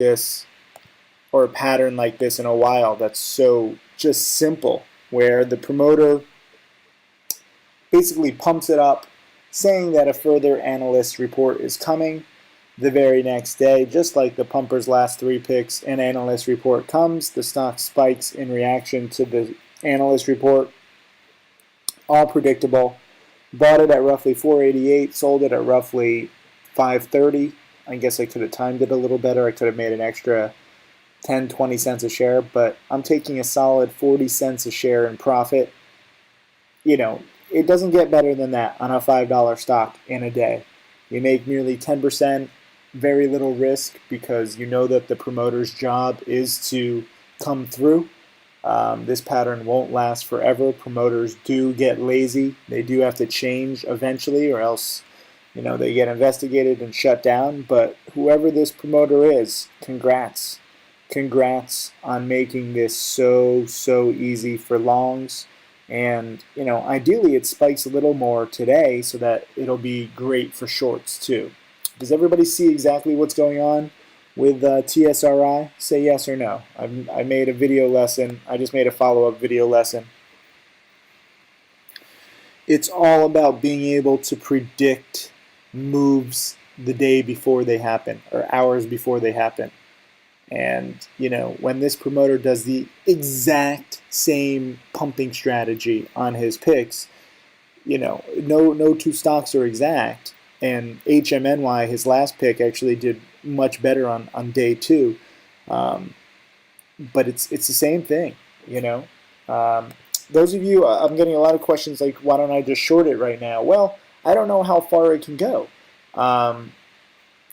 this or a pattern like this in a while that's so just simple, where the promoter basically pumps it up, saying that a further analyst report is coming. The very next day, just like the pumper's last 3 picks, an analyst report comes. The stock spikes in reaction to the analyst report. All predictable. Bought it at roughly 488, sold it at roughly 530. I guess I could have timed it a little better. I could have made an extra 10, 20 cents a share, but I'm taking a solid 40 cents a share in profit. You know, it doesn't get better than that on a $5 stock in a day. You make nearly 10%, very little risk, because you know that the promoter's job is to come through. This pattern won't last forever. Promoters do get lazy. They do have to change eventually, or else, you know, they get investigated and shut down. But whoever this promoter is, congrats. Congrats on making this so easy for longs. And, you know, ideally it spikes a little more today so that it'll be great for shorts too. Does everybody see exactly what's going on with TSRI? Say yes or no. I made a video lesson. I just made a follow-up video lesson. It's all about being able to predict moves the day before they happen, or hours before they happen. And, you know, when this promoter does the exact same pumping strategy on his picks, you know, no 2 stocks are exact. And HMNY, his last pick, actually did much better on day 2. But it's the same thing, you know. Those of you, I'm getting a lot of questions like, why don't I just short it right now? Well, I don't know how far it can go.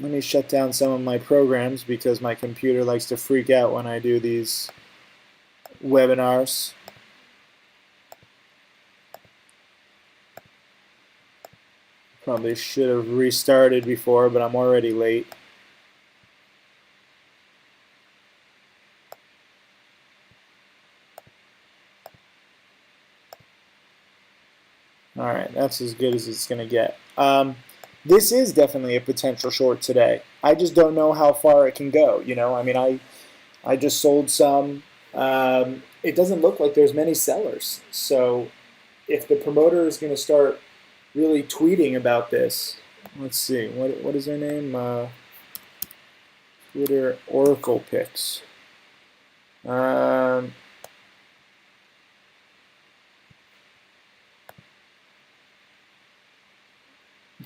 Let me shut down some of my programs because my computer likes to freak out when I do these webinars. Probably should have restarted before, but I'm already late. All right, that's as good as it's going to get. This is definitely a potential short today. I just don't know how far it can go. You know, I mean, I just sold some. It doesn't look like there's many sellers. So if the promoter is going to start really tweeting about this, let's see, what is her name? Twitter Oracle Picks.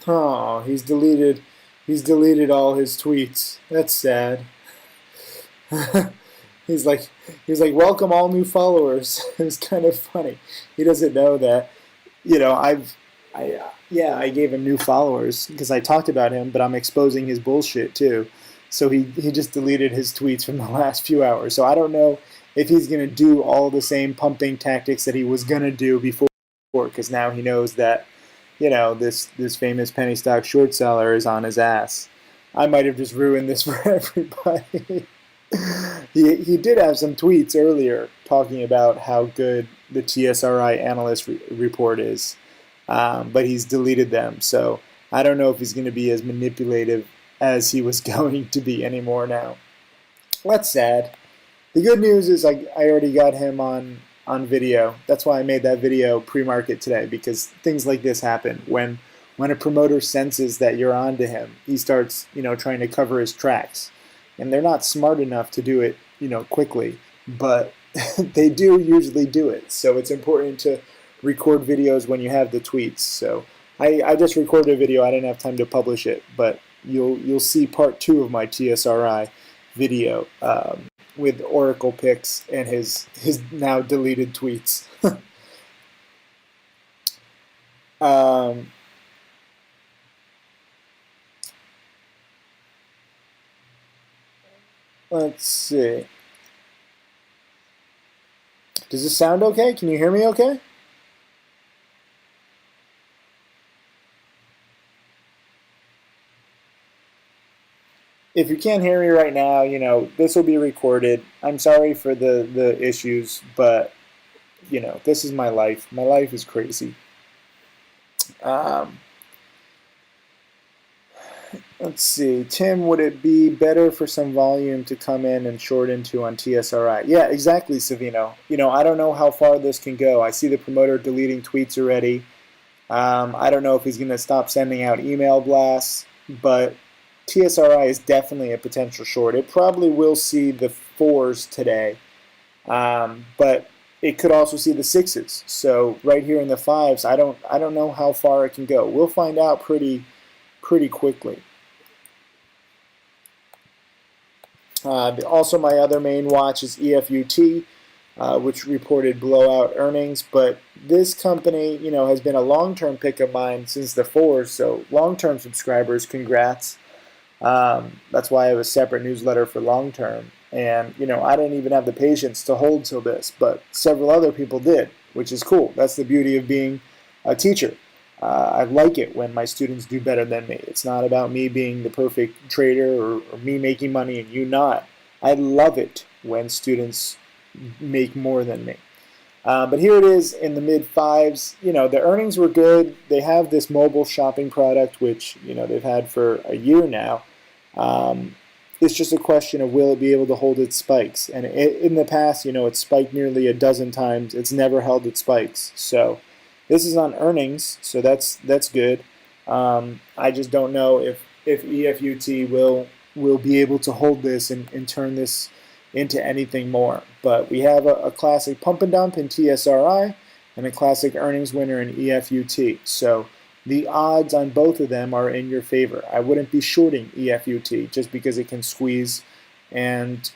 Oh, he's deleted all his tweets. That's sad. He's like, welcome all new followers. It's kind of funny. He doesn't know that, you know, I gave him new followers because I talked about him, but I'm exposing his bullshit too. So he just deleted his tweets from the last few hours. So I don't know if he's gonna do all the same pumping tactics that he was gonna do before, because now he knows that, you know, this famous penny stock short seller is on his ass. I might have just ruined this for everybody. He did have some tweets earlier talking about how good the TSRI analyst report is, but he's deleted them. So I don't know if he's going to be as manipulative as he was going to be anymore now. That's sad. The good news is I already got him on video. That's why I made that video pre-market today, because things like this happen. When a promoter senses that you're on to him, he starts, you know, trying to cover his tracks. And they're not smart enough to do it, you know, quickly, but they do usually do it. So it's important to record videos when you have the tweets. So I just recorded a video. I didn't have time to publish it, but you'll see part 2 of my TSRI video with Oracle picks and his now deleted tweets. Let's see. Does this sound okay? Can you hear me okay? If you can't hear me right now, you know, this will be recorded. I'm sorry for the issues, but, you know, this is my life. My life is crazy. Let's see, Tim, would it be better for some volume to come in and short into on TSRI? Yeah, exactly, Savino. I don't know how far this can go. I see the promoter deleting tweets already. I don't know if he's going to stop sending out email blasts, but TSRI is definitely a potential short. It probably will see the fours today, but it could also see the sixes. So right here in the fives, I don't know how far it can go. We'll find out pretty quickly. Also, my other main watch is EFUT, which reported blowout earnings. But this company, has been a long-term pick of mine since the fours. So long-term subscribers, congrats. That's why I have a separate newsletter for long-term. And, I didn't even have the patience to hold till this, but several other people did, which is cool. That's the beauty of being a teacher. I like it when my students do better than me. It's not about me being the perfect trader or me making money and you not. I love it when students make more than me. But here it is in the mid fives. The earnings were good. They have this mobile shopping product, which they've had for a year now. It's just a question of will it be able to hold its spikes. And in the past, it's spiked nearly a dozen times. It's never held its spikes. So this is on earnings, so that's good. I just don't know if EFUT will be able to hold this and turn this into anything more. But we have a classic pump and dump in TSRI and a classic earnings winner in EFUT. So the odds on both of them are in your favor. I wouldn't be shorting EFUT just because it can squeeze, and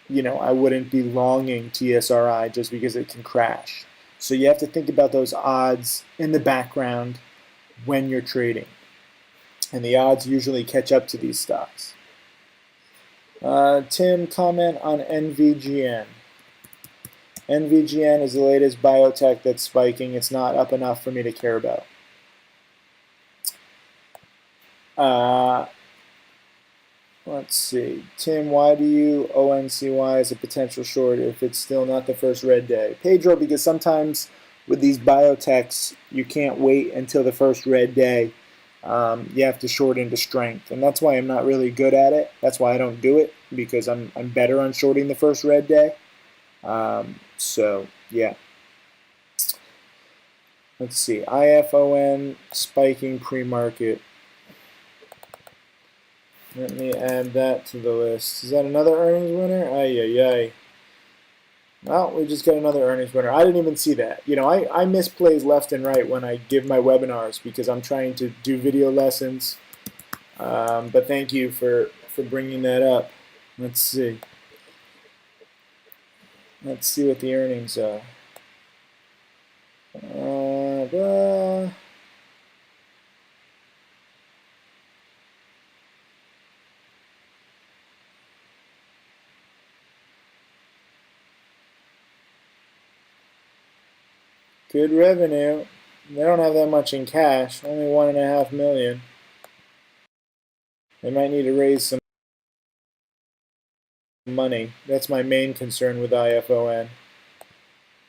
I wouldn't be longing TSRI just because it can crash. So you have to think about those odds in the background when you're trading. And the odds usually catch up to these stocks. Tim, comment on NVGN. NVGN is the latest biotech that's spiking. It's not up enough for me to care about. Let's see. Tim, why do you ONCY as a potential short if it's still not the first red day? Pedro, because sometimes with these biotechs, you can't wait until the first red day. You have to short into strength. And that's why I'm not really good at it. That's why I don't do it, because I'm better on shorting the first red day. So, yeah. Let's see. IFON spiking pre-market. Let me add that to the list. Is that another earnings winner? Ay. Well, we just got another earnings winner. I didn't even see that. I miss plays left and right when I give my webinars because I'm trying to do video lessons. But thank you for bringing that up. Let's see. Let's see what the earnings are. Good revenue. They don't have that much in cash, only $1.5 million. They might need to raise some money. That's my main concern with IFON.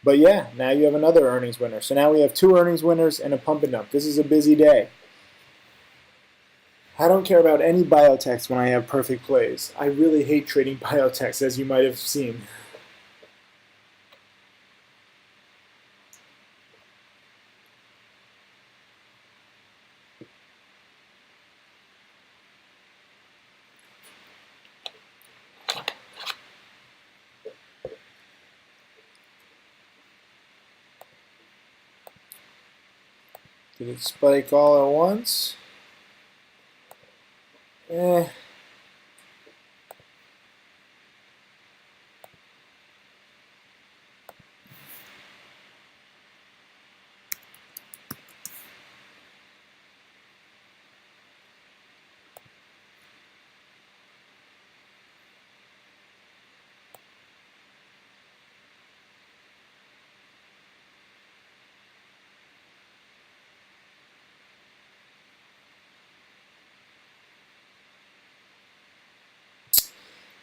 But yeah, now you have another earnings winner. So now we have two earnings winners and a pump and dump. This is a busy day. I don't care about any biotechs when I have perfect plays. I really hate trading biotechs, as you might have seen. Did it spike all at once?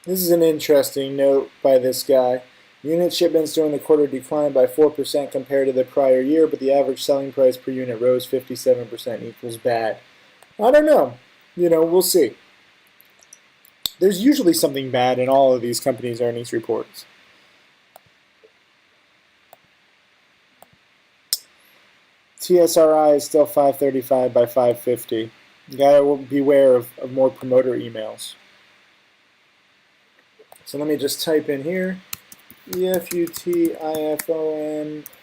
This is an interesting note by this guy. Unit shipments during the quarter declined by 4% compared to the prior year, but the average selling price per unit rose 57% equals bad. I don't know. We'll see. there's usually something bad in all of these companies' earnings reports. TSRI is still 535 by 550. You gotta beware of more promoter emails. So let me just type in here, EFUT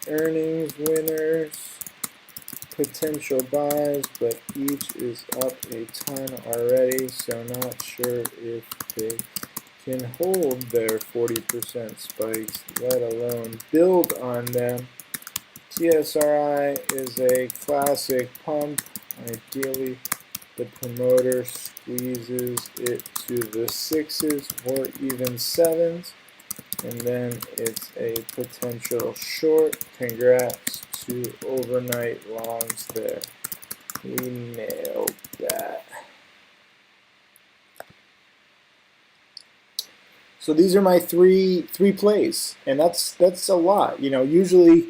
earnings winners, potential buys, but each is up a ton already, so not sure if they can hold their 40% spikes, let alone build on them. TSRI is a classic pump. Ideally, the promoter squeezes it to the 6s or even 7s, and then it's a potential short. Congrats to overnight longs there. We nailed that. So these are my three plays, and that's a lot. You know, usually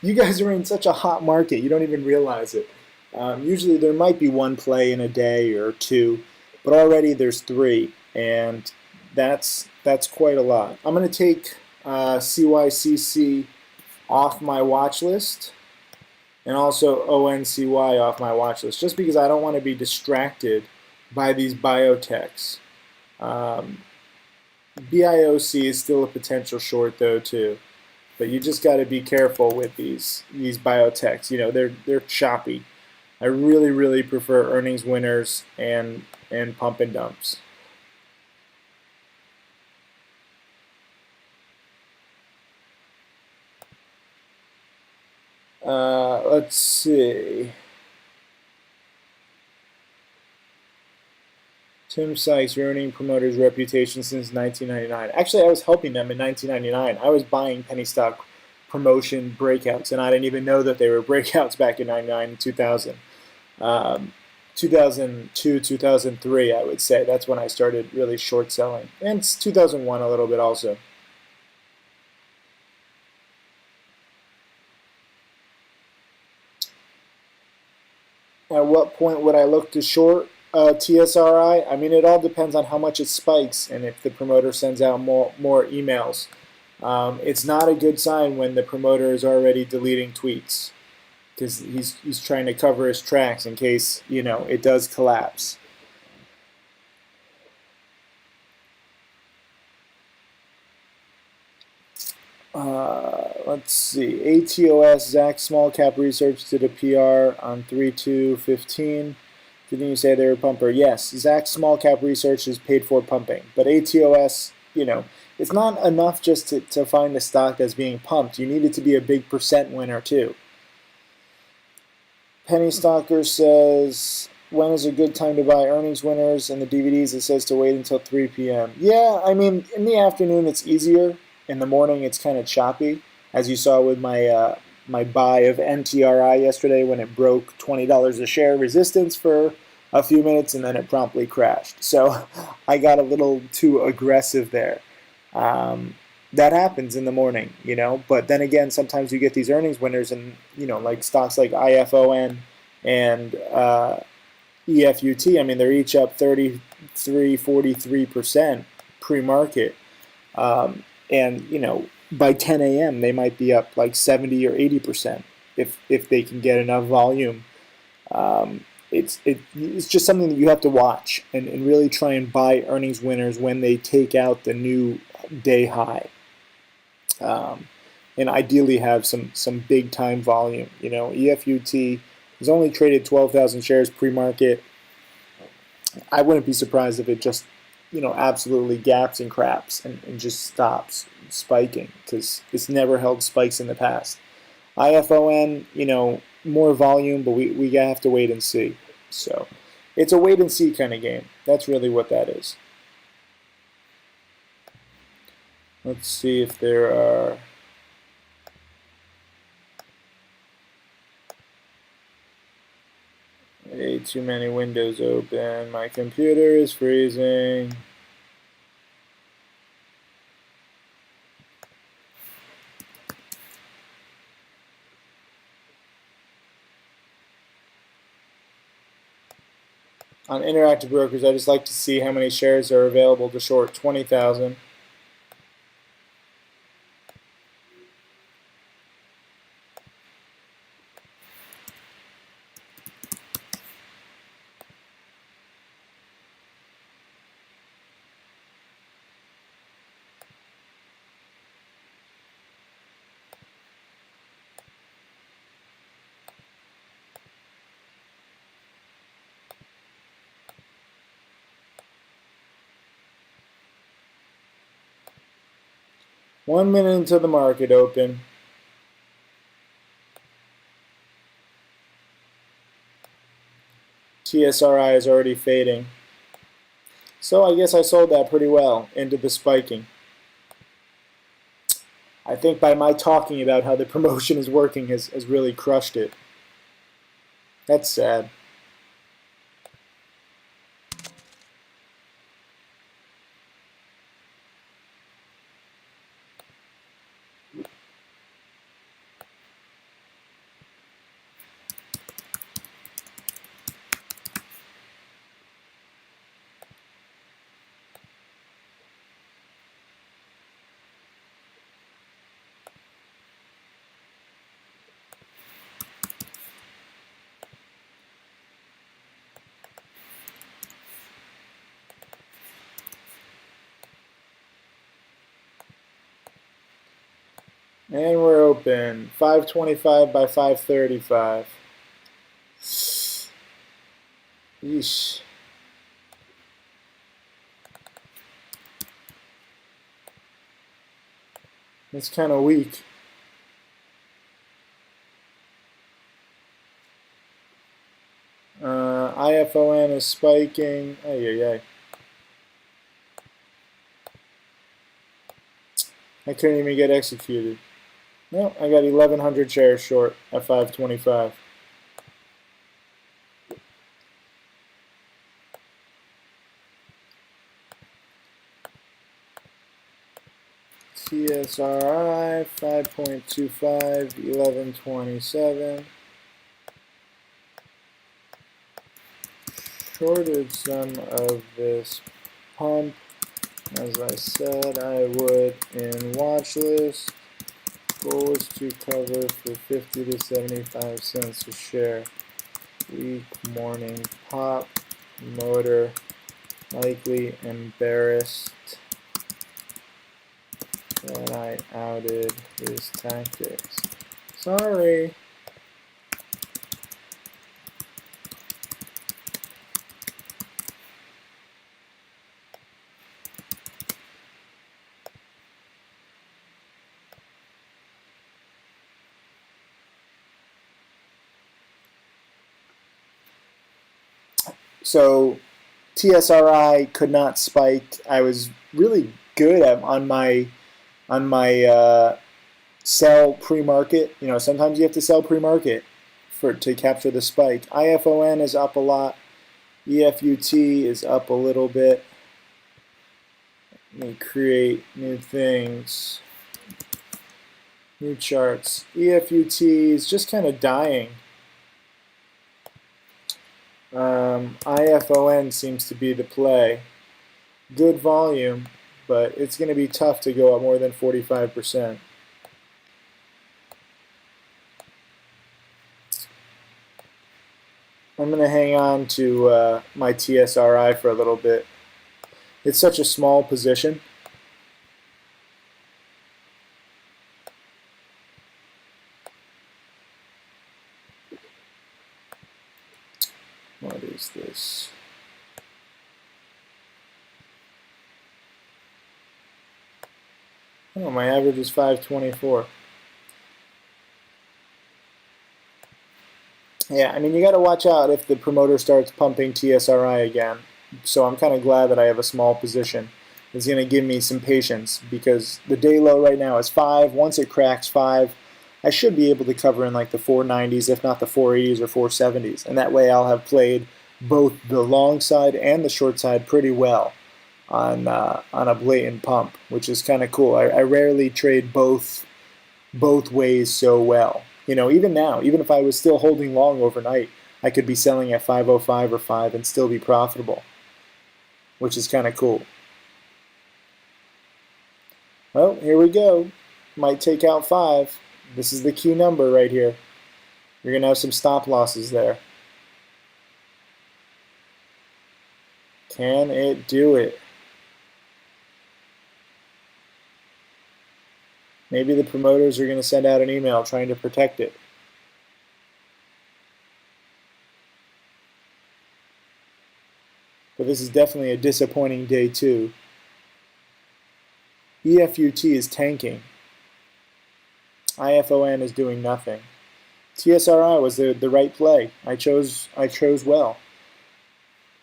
you guys are in such a hot market, you don't even realize it. Usually there might be one play in a day or two, but already there's three, and that's quite a lot. I'm going to take CYCC off my watch list, and also ONCY off my watch list, just because I don't want to be distracted by these biotechs. BIOC is still a potential short though too, but you just got to be careful with these biotechs. You know, they're choppy. I really prefer earnings winners and pump and dumps. Let's see. Tim Sykes ruining promoters' reputation since 1999. Actually, I was helping them in 1999. I was buying penny stock promotion breakouts, and I didn't even know that they were breakouts back in 99 and 2000. 2002, 2003, I would say. That's when I started really short selling. And 2001 a little bit also. At what point would I look to short TSRI? I mean, it all depends on how much it spikes and if the promoter sends out more emails. It's not a good sign when the promoter is already deleting tweets, because he's trying to cover his tracks in case, you know, it does collapse. Let's see. ATOS, Zach Small Cap Research did a PR on 3/2/15. Didn't you say they were a pumper? Yes, Zach Small Cap Research is paid for pumping, but ATOS, you know, it's not enough just to find the stock that's being pumped. You need it to be a big percent winner too. Penny Stalker says, when is a good time to buy earnings winners? And the DVDs, it says to wait until 3 p.m. Yeah, I mean, in the afternoon it's easier. In the morning it's kind of choppy, as you saw with my my buy of NTRI yesterday when it broke $20 a share resistance for a few minutes and then it promptly crashed. So I got a little too aggressive there. That happens in the morning, you know, but then again, sometimes you get these earnings winners and, you know, like stocks like IFON and EFUT, I mean, they're each up 33, 43% pre-market. And, you know, by 10 a.m., they might be up like 70 or 80% if they can get enough volume. It's just something that you have to watch and really try and buy earnings winners when they take out the new day high. And ideally have some big time volume. You know, EFUT has only traded 12,000 shares pre-market. I wouldn't be surprised if it just, you know, absolutely gaps and craps and just stops spiking, because it's never held spikes in the past. IFON, you know, more volume, but we have to wait and see. So it's a wait and see kind of game. That's really what that is. Let's see if there are... Way too many windows open. My computer is freezing. On Interactive Brokers, I just like to see how many shares are available to short. 20,000. One minute until the market open. TSRI is already fading. So I guess I sold that pretty well into the spiking. I think by my talking about how the promotion is working has really crushed it. That's sad. And we're open. 525 by 535. Yeesh. That's kind of weak. IFON is spiking. Ay, ay, ay. I couldn't even get executed. No, I got 1,100 shares short at 525. TSRI 5.25, 1127. Shorted some of this pump, as I said I would in watch list. Goal is to cover for 50 to 75 cents a share. Weak morning pop, motor, likely embarrassed that I outed his tactics. Sorry. So TSRI could not spike. I was really good on my sell pre-market. You know, sometimes you have to sell pre-market to capture the spike. IFON is up a lot. EFUT is up a little bit. Let me create new things, new charts. EFUT is just kind of dying. IFON seems to be the play. Good volume, but it's going to be tough to go up more than 45%. I'm going to hang on to my TSRI for a little bit. It's such a small position. What is this? Oh, my average is 524. Yeah, I mean, you got to watch out if the promoter starts pumping TSRI again. So I'm kind of glad that I have a small position. It's going to give me some patience because the day low right now is 5. Once it cracks 5, I should be able to cover in like the 490s, if not the 480s or 470s. And that way I'll have played both the long side and the short side pretty well on a blatant pump, which is kind of cool. I rarely trade both ways so well. You know, even now, even if I was still holding long overnight, I could be selling at 505 or 5 and still be profitable, which is kind of cool. Well, here we go. Might take out 5. This is the key number right here. You're going to have some stop losses there. Can it do it? Maybe the promoters are going to send out an email trying to protect it. But this is definitely a disappointing day too. EFUT is tanking. IFON is doing nothing. TSRI was the right play. I chose well.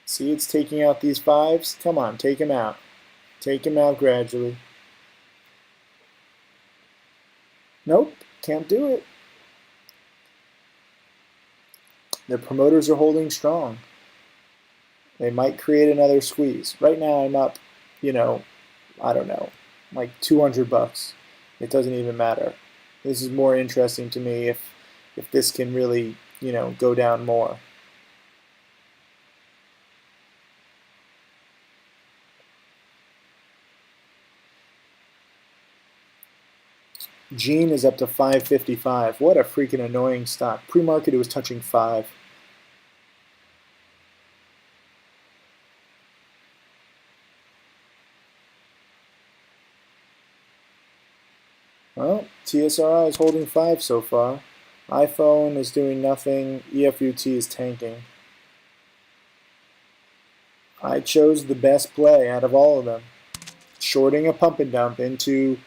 See, it's taking out these 5s. Come on, take them out. Take them out gradually. Nope, can't do it. The promoters are holding strong. They might create another squeeze. Right now I'm up, I don't know, like 200 bucks. It doesn't even matter. This is more interesting to me if this can really, go down more. Gene is up to 555. What a freaking annoying stock. Pre-market it was touching 5. Well, TSRI is holding 5 so far. iPhone is doing nothing. EFUT is tanking. I chose the best play out of all of them. Shorting a pump and dump into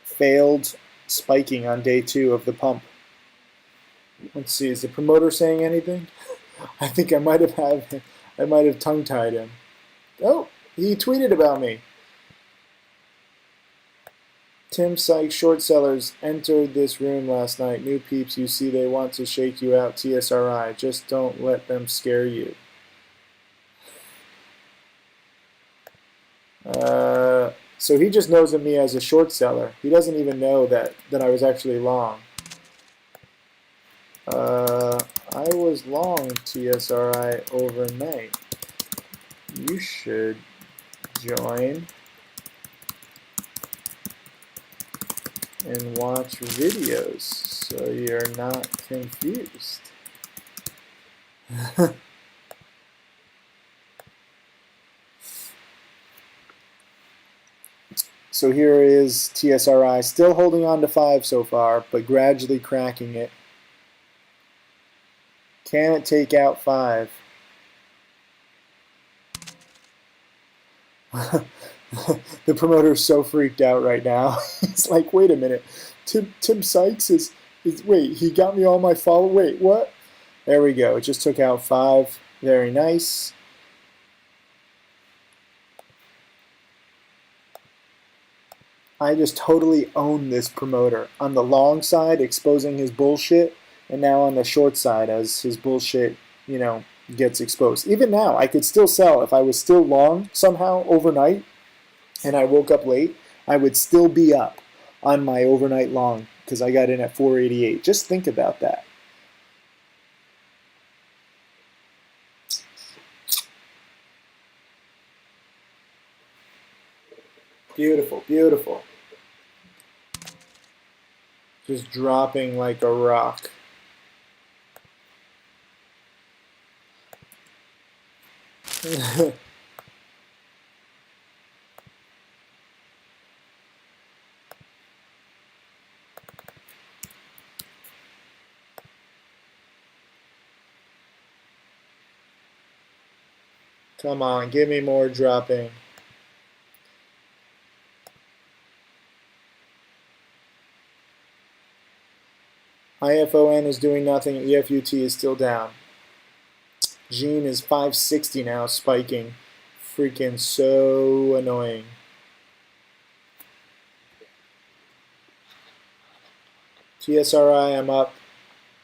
failed spiking on day 2 of the pump. Let's see, is the promoter saying anything? I think I might have tongue-tied him. Oh, he tweeted about me. Tim Sykes, short sellers, entered this room last night. New peeps, you see they want to shake you out, TSRI. Just don't let them scare you. So he just knows of me as a short seller. He doesn't even know that I was actually long. I was long TSRI overnight. You should join and watch videos so you're not confused. So here is TSRI, still holding on to 5 so far, but gradually cracking it. Can it take out 5? The promoter's so freaked out right now. He's like, wait a minute. Tim Sykes is wait, he got me all my follow. Wait, what? There we go. It just took out 5. Very nice. I just totally own this promoter. On the long side, exposing his bullshit, and now on the short side as his bullshit, gets exposed. Even now, I could still sell. If I was still long somehow overnight and I woke up late, I would still be up on my overnight long because I got in at 488. Just think about that. Beautiful, beautiful. Just dropping like a rock. Come on, give me more dropping. IFON is doing nothing. EFUT is still down. Gene is 560 now, spiking. Freaking so annoying. TSRI, I'm up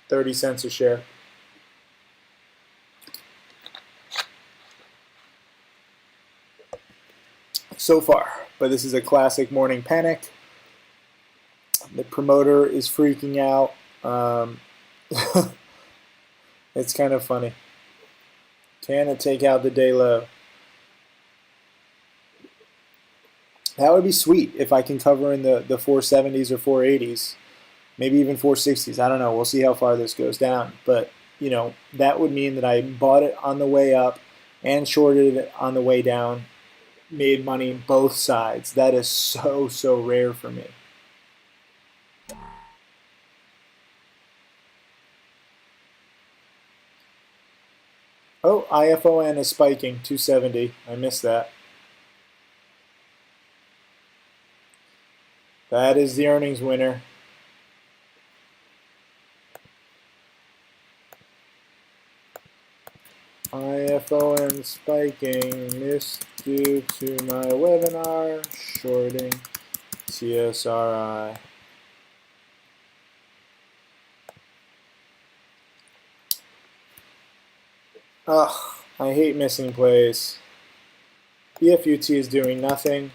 30 cents a share. So far, but this is a classic morning panic. The promoter is freaking out. It's kind of funny. Can it take out the day low? That would be sweet if I can cover in the 470s or 480s, maybe even 460s. I don't know. We'll see how far this goes down. But, you know, that would mean that I bought it on the way up and shorted it on the way down, made money both sides. That is so, so rare for me. Oh, IFON is spiking, 270. I missed that. That is the earnings winner. IFON spiking, missed due to my webinar, shorting TSRI. Ugh, I hate missing plays. EFUT is doing nothing.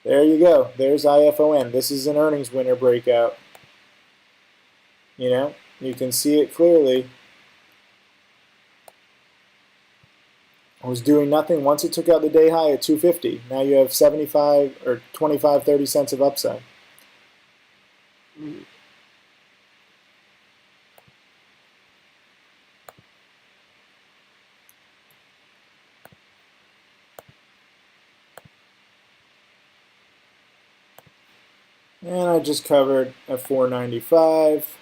There you go. There's IFON. This is an earnings winner breakout. You know, you can see it clearly. I was doing nothing once it took out the day high at 250. Now you have 75 or 25, 30 cents of upside. And I just covered at 495.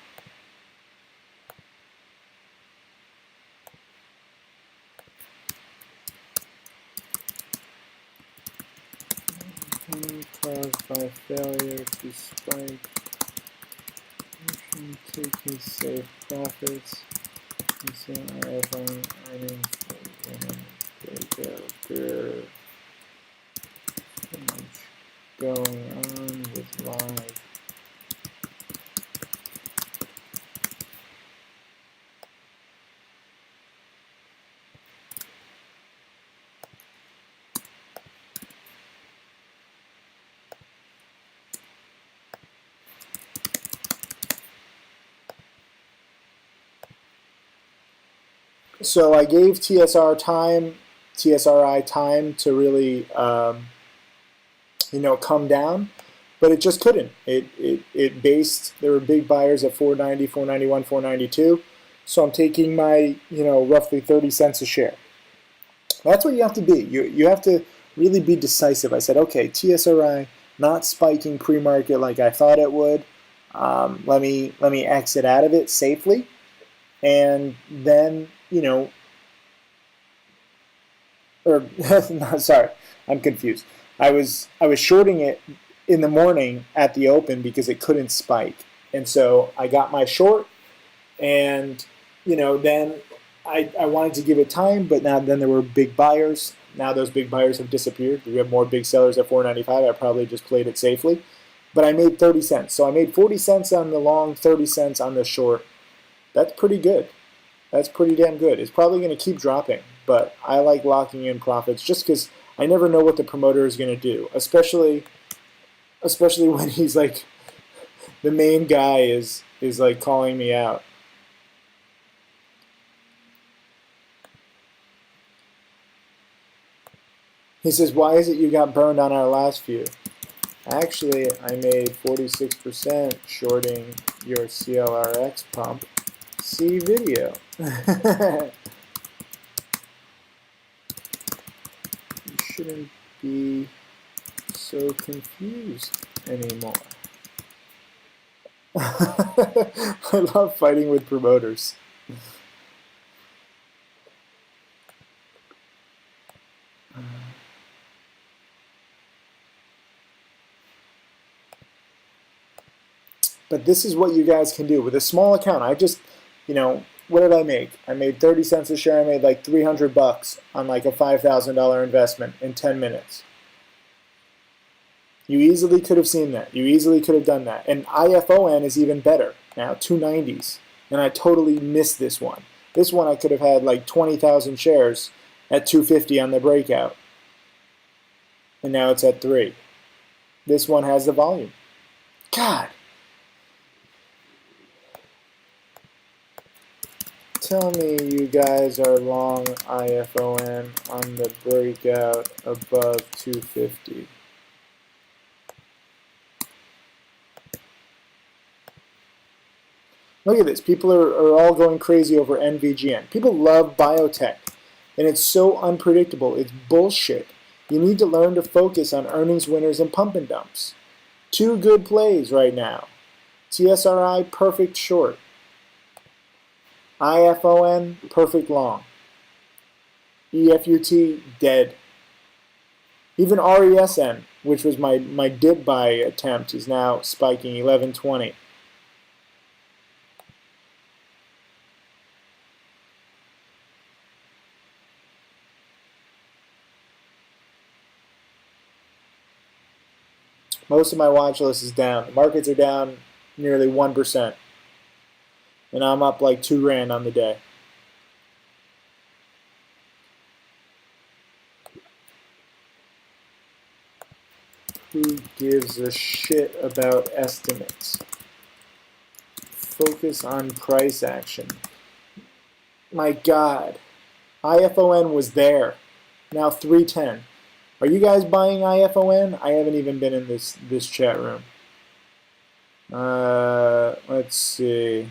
Caused by failure to spike. Taking safe profits. Using iPhone earnings breakout. There's so much going on with live. So I gave TSRI time to really, you know, come down, but it just couldn't. It based. There were big buyers at 490, 491, 492. So I'm taking my, you know, roughly 30 cents a share. That's what you have to be. You have to really be decisive. I said, okay, TSRI not spiking pre-market like I thought it would. Let me exit out of it safely, and then, you know, or no, sorry, I'm confused. I was shorting it in the morning at the open because it couldn't spike, and so I got my short, and, you know, then I wanted to give it time, but now then there were big buyers. Now those big buyers have disappeared. We have more big sellers at 495. I probably just played it safely, but I made 30 cents. So I made 40 cents on the long, 30 cents on the short. That's pretty good. That's pretty damn good. It's probably going to keep dropping, but I like locking in profits just because I never know what the promoter is going to do, especially when he's like, the main guy is like calling me out. He says, why is it you got burned on our last few? Actually, I made 46% shorting your CLRX pump. See video. You shouldn't be so confused anymore. I love fighting with promoters. But this is what you guys can do with a small account. I just, you know, what did I make? I made 30 cents a share. I made like 300 bucks on like a $5,000 investment in 10 minutes. You easily could have seen that. You easily could have done that. And IFON is even better now, 290s. And I totally missed this one. This one I could have had like 20,000 shares at 250 on the breakout. And now it's at 3. This one has the volume. God. tell me you guys are long IFON on the breakout above 250. Look at this. People are all going crazy over NVGN. People love biotech, and it's so unpredictable. It's bullshit. You need to learn to focus on earnings winners and pump and dumps. Two good plays right now. TSRI, perfect short. IFON, perfect long. EFUT, dead. Even RESN, which was my dip buy attempt, is now spiking 1120. Most of my watch list is down. The markets are down nearly 1%. And I'm up like $2,000 on the day. Who gives a shit about estimates? Focus on price action. My God. IFON was there. Now 310. Are you guys buying IFON? I haven't even been in this chat room. Let's see.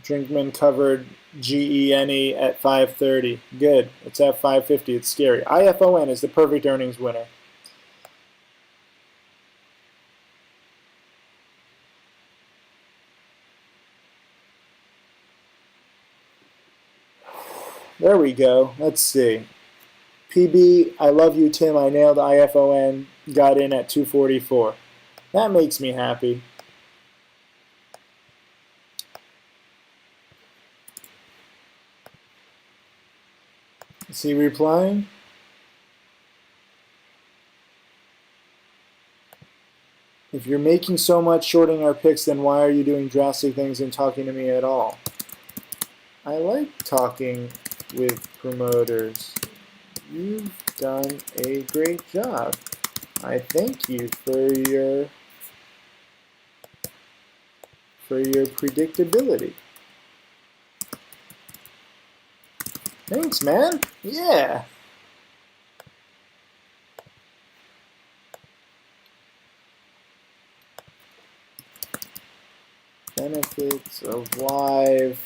Drinkman covered GENE at 530. Good. It's at 550. It's scary. IFON is the perfect earnings winner. There we go. Let's see. PB, I love you, Tim. I nailed IFON. Got in at 244. That makes me happy. Is he replying? If you're making so much shorting our picks, then why are you doing drastic things and talking to me at all? I like talking with promoters. You've done a great job. I thank you for your predictability. Thanks, man. Yeah. Benefits of live.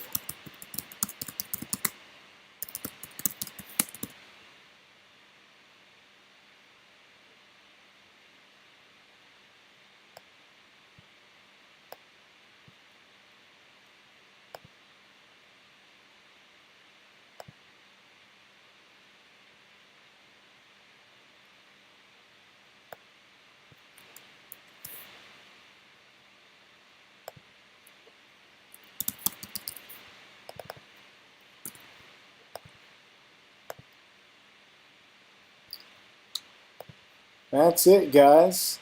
That's it, guys.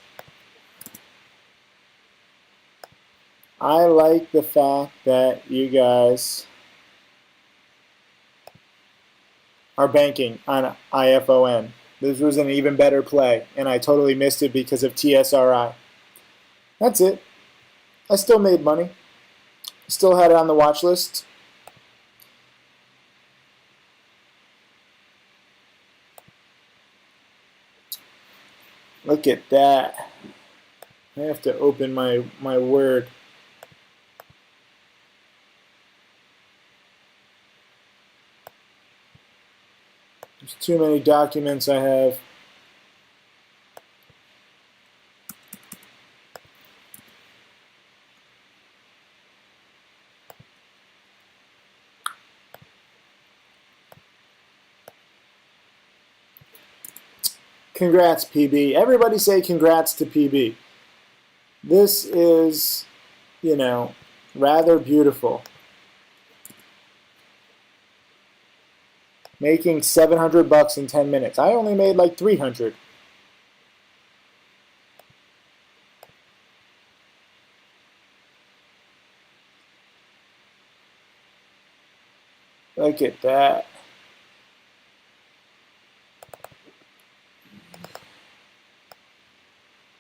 I like the fact that you guys are banking on IFON. This was an even better play, and I totally missed it because of TSRI. That's it. I still made money. Still had it on the watch list. Look at that. I have to open my Word. There's too many documents I have. Congrats, PB. Everybody say congrats to PB. This is, you know, rather beautiful. Making $700 in 10 minutes. I only made like 300. Look at that.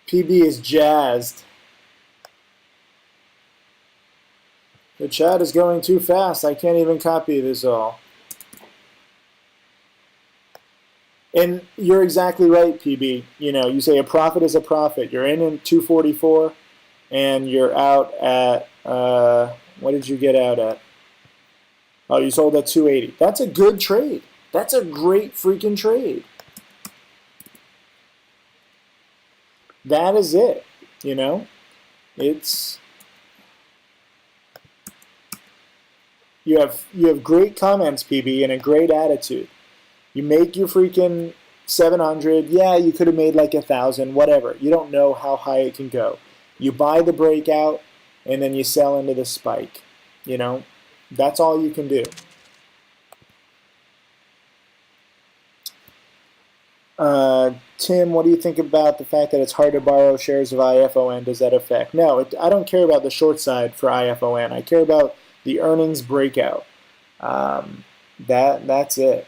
PB is jazzed. The chat is going too fast. I can't even copy this all. And you're exactly right, PB. You know, you say a profit is a profit. You're in 244, and you're out at, what did you get out at? Oh, you sold at 280. That's a good trade. That's a great freaking trade. That is it, you know? It's... You have great comments, PB, and a great attitude. You make your freaking 700. Yeah, you could have made like 1,000, whatever. You don't know how high it can go. You buy the breakout, and then you sell into the spike. You know, that's all you can do. Tim, what do you think about the fact that it's hard to borrow shares of IFON? Does that affect? No, I don't care about the short side for IFON. I care about the earnings breakout. That's it.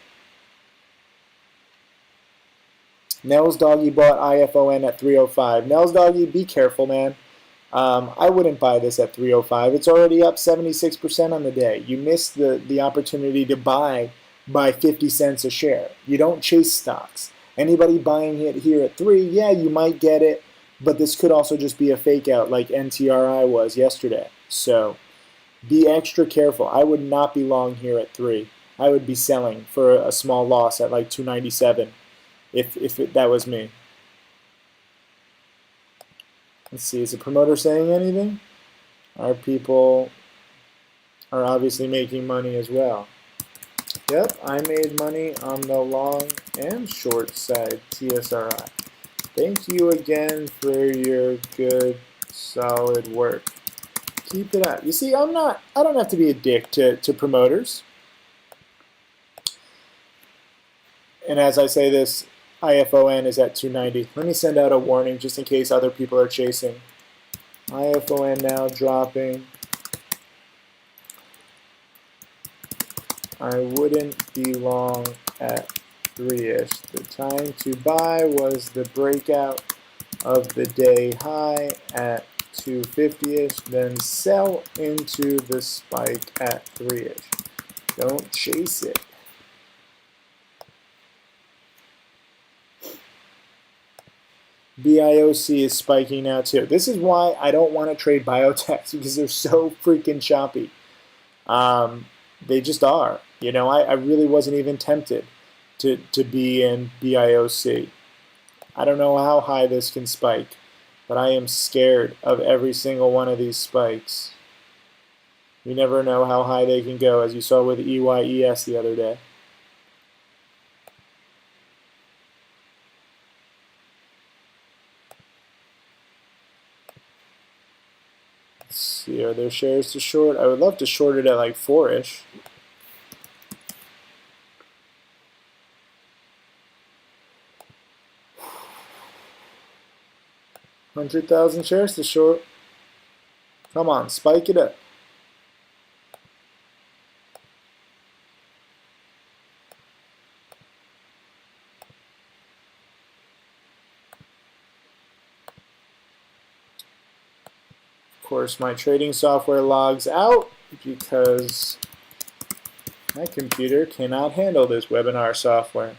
Nels Doggy bought IFON at 305. Nels Doggy, be careful, man. I wouldn't buy this at 305. It's already up 76% on the day. You missed the opportunity to buy by 50 cents a share. You don't chase stocks. Anybody buying it here at 3, yeah, you might get it, but this could also just be a fake out like NTRI was yesterday. So be extra careful. I would not be long here at 3. I would be selling for a small loss at like 297 if that was me. Let's see, is the promoter saying anything? Our people are obviously making money as well. Yep, I made money on the long and short side, TSRI. Thank you again for your good, solid work. Keep it up. You see, I don't have to be a dick to promoters. And as I say this, IFON is at 290. Let me send out a warning just in case other people are chasing. IFON now dropping. I wouldn't be long at 3-ish. The time to buy was the breakout of the day high at 250-ish, then sell into the spike at 3-ish. Don't chase it. BIOC is spiking now too. This is why I don't want to trade biotechs, because they're so freaking choppy. They just are. You know, I really wasn't even tempted to be in BIOC. I don't know how high this can spike, but I am scared of every single one of these spikes. You never know how high they can go, as you saw with EYES the other day. Let's see, are there shares to short? I would love to short it at like 4-ish. $100,000 shares to short. Come on, spike it up. Of course, my trading software logs out because my computer cannot handle this webinar software.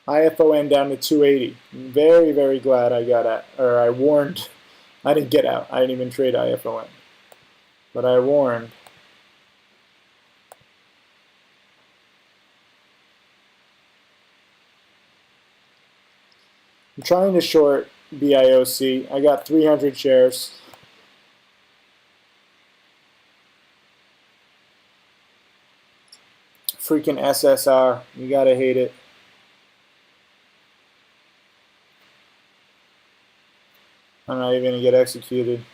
IFON down to 280. Very, very glad I got out, or I warned. I didn't get out. I didn't even trade IFON. But I warned. I'm trying to short BIOC. I got 300 shares. Freaking SSR. You gotta hate it. I'm not even gonna get executed.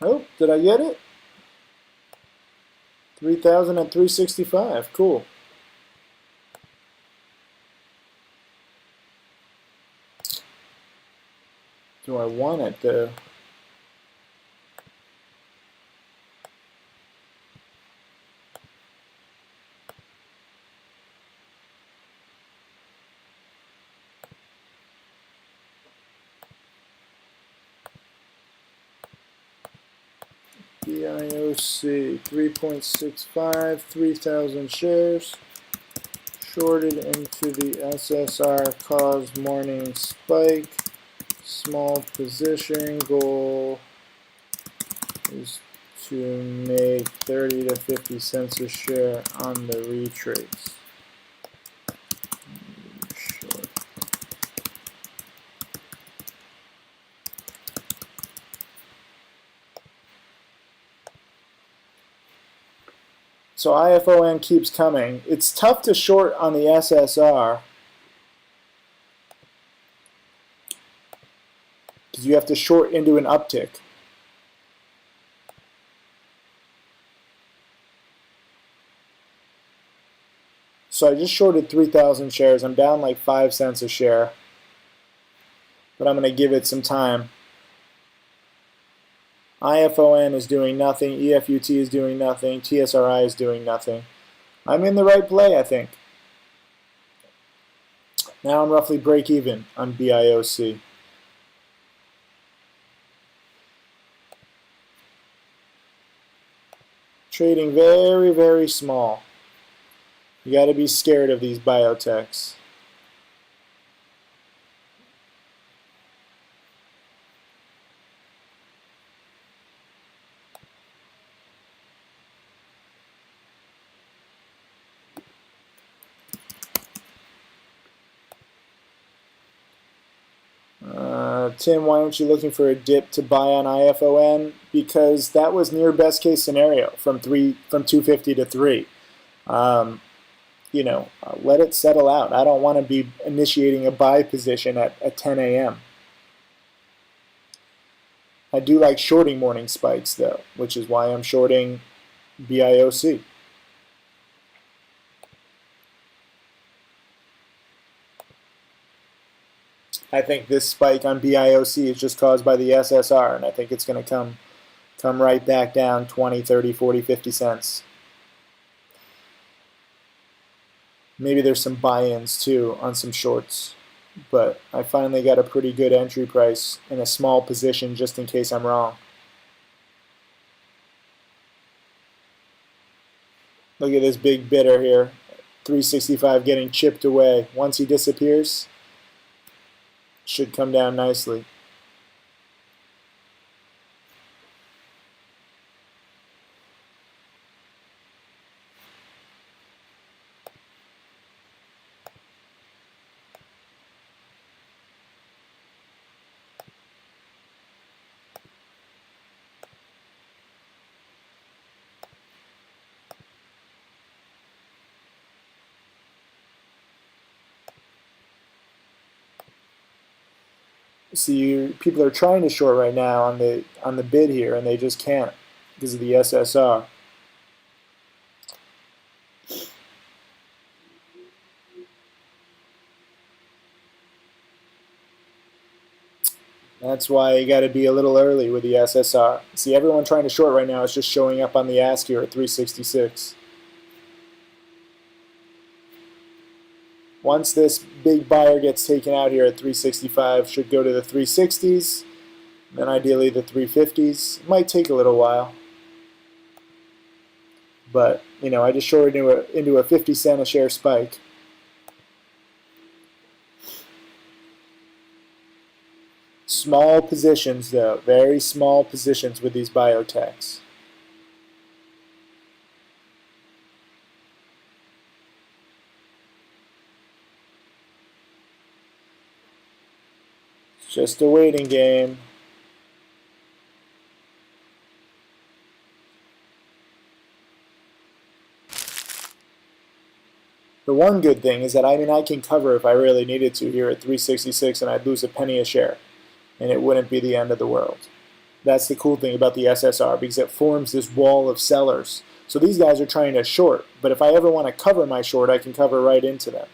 Oh, did I get it? 3,000 at 365. Cool. Do I want it though? BIOC 3.65, 3,000 shares. Shorted into the SSR, caused morning spike. Small position goal is to make 30 to 50 cents a share on the retrace. Short. So IFON keeps coming. It's tough to short on the SSR because you have to short into an uptick. So I just shorted 3,000 shares. I'm down like 5 cents a share, but I'm going to give it some time. IFON is doing nothing, EFUT is doing nothing, TSRI is doing nothing. I'm in the right play, I think. Now I'm roughly break even on BIOC. Trading very, very small. You got to be scared of these biotechs. Tim, why aren't you looking for a dip to buy on IFON? Because that was near best case scenario from 250 to 3. Let it settle out. I don't want to be initiating a buy position at 10 a.m. I do like shorting morning spikes though, which is why I'm shorting BIOC. I think this spike on BIOC is just caused by the SSR, and I think it's going to come right back down 20, 30, 40, 50 cents. Maybe there's some buy-ins too on some shorts, but I finally got a pretty good entry price in a small position just in case I'm wrong. Look at this big bidder here, 365 getting chipped away. Once he disappears, should come down nicely. See, people are trying to short right now on the bid here, and they just can't because of the SSR. That's why you got to be a little early with the SSR. See, everyone trying to short right now is just showing up on the ask here at 366. Once this big buyer gets taken out here at 365, should go to the 360s, then ideally the 350s. It might take a little while, but I just shorted into a 50 cent a share spike. Small positions though, very small positions with these biotechs. Just a waiting game. The one good thing is that I can cover if I really needed to here at 366 and I'd lose a penny a share and it wouldn't be the end of the world. That's the cool thing about the SSR because it forms this wall of sellers. So these guys are trying to short, but if I ever want to cover my short, I can cover right into them.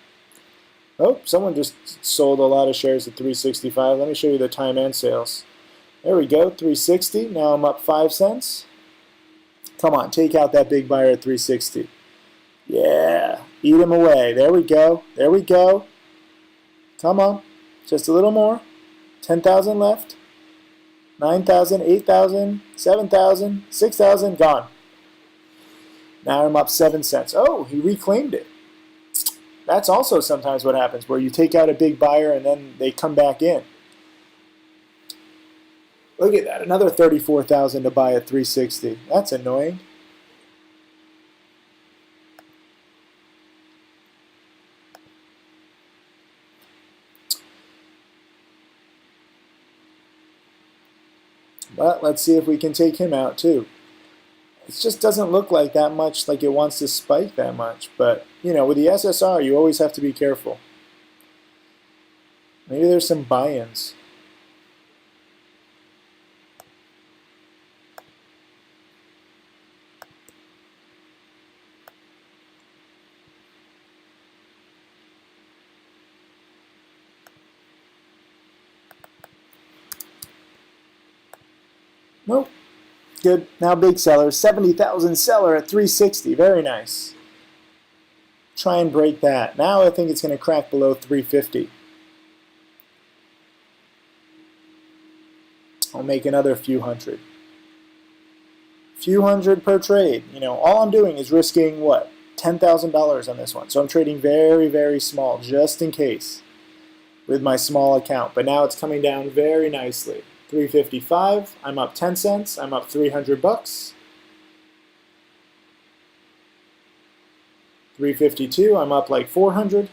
Oh, someone just sold a lot of shares at 365. Let me show you the time and sales. There we go, 360. Now I'm up 5 cents. Come on, take out that big buyer at 360. Yeah, eat him away. There we go. There we go. Come on, just a little more. 10,000 left. 9,000, 8,000, 7,000, 6,000, gone. Now I'm up 7 cents. Oh, he reclaimed it. That's also sometimes what happens, where you take out a big buyer and then they come back in. Look at that, another 34,000 to buy at 360. That's annoying. But let's see if we can take him out too. It just doesn't look like that much, like it wants to spike that much. But, you know, with the SSR, you always have to be careful. Maybe there's some buy-ins. Nope. Good. Now big seller. 70,000 seller at 360. Very nice. Try and break that. Now I think it's going to crack below 350. I'll make another few hundred. Few hundred per trade. You know, all I'm doing is risking, what, $10,000 on this one. So I'm trading very, very small, just in case, with my small account. But now it's coming down very nicely. 355, I'm up 10 cents, I'm up 300 bucks. 352, I'm up like 400.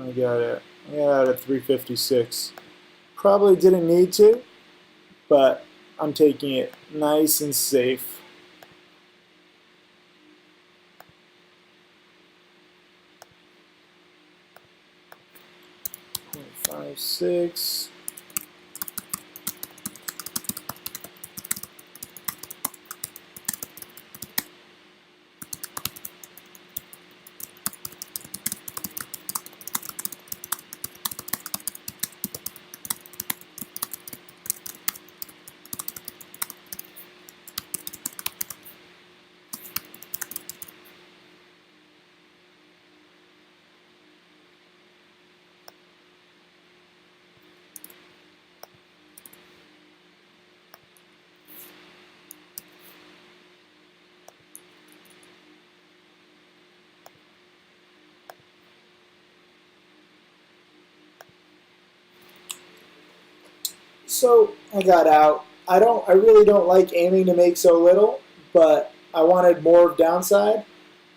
I got it at 356. Probably didn't need to, but I'm taking it nice and safe. 0.56. So I got out. I really don't like aiming to make so little, but I wanted more downside.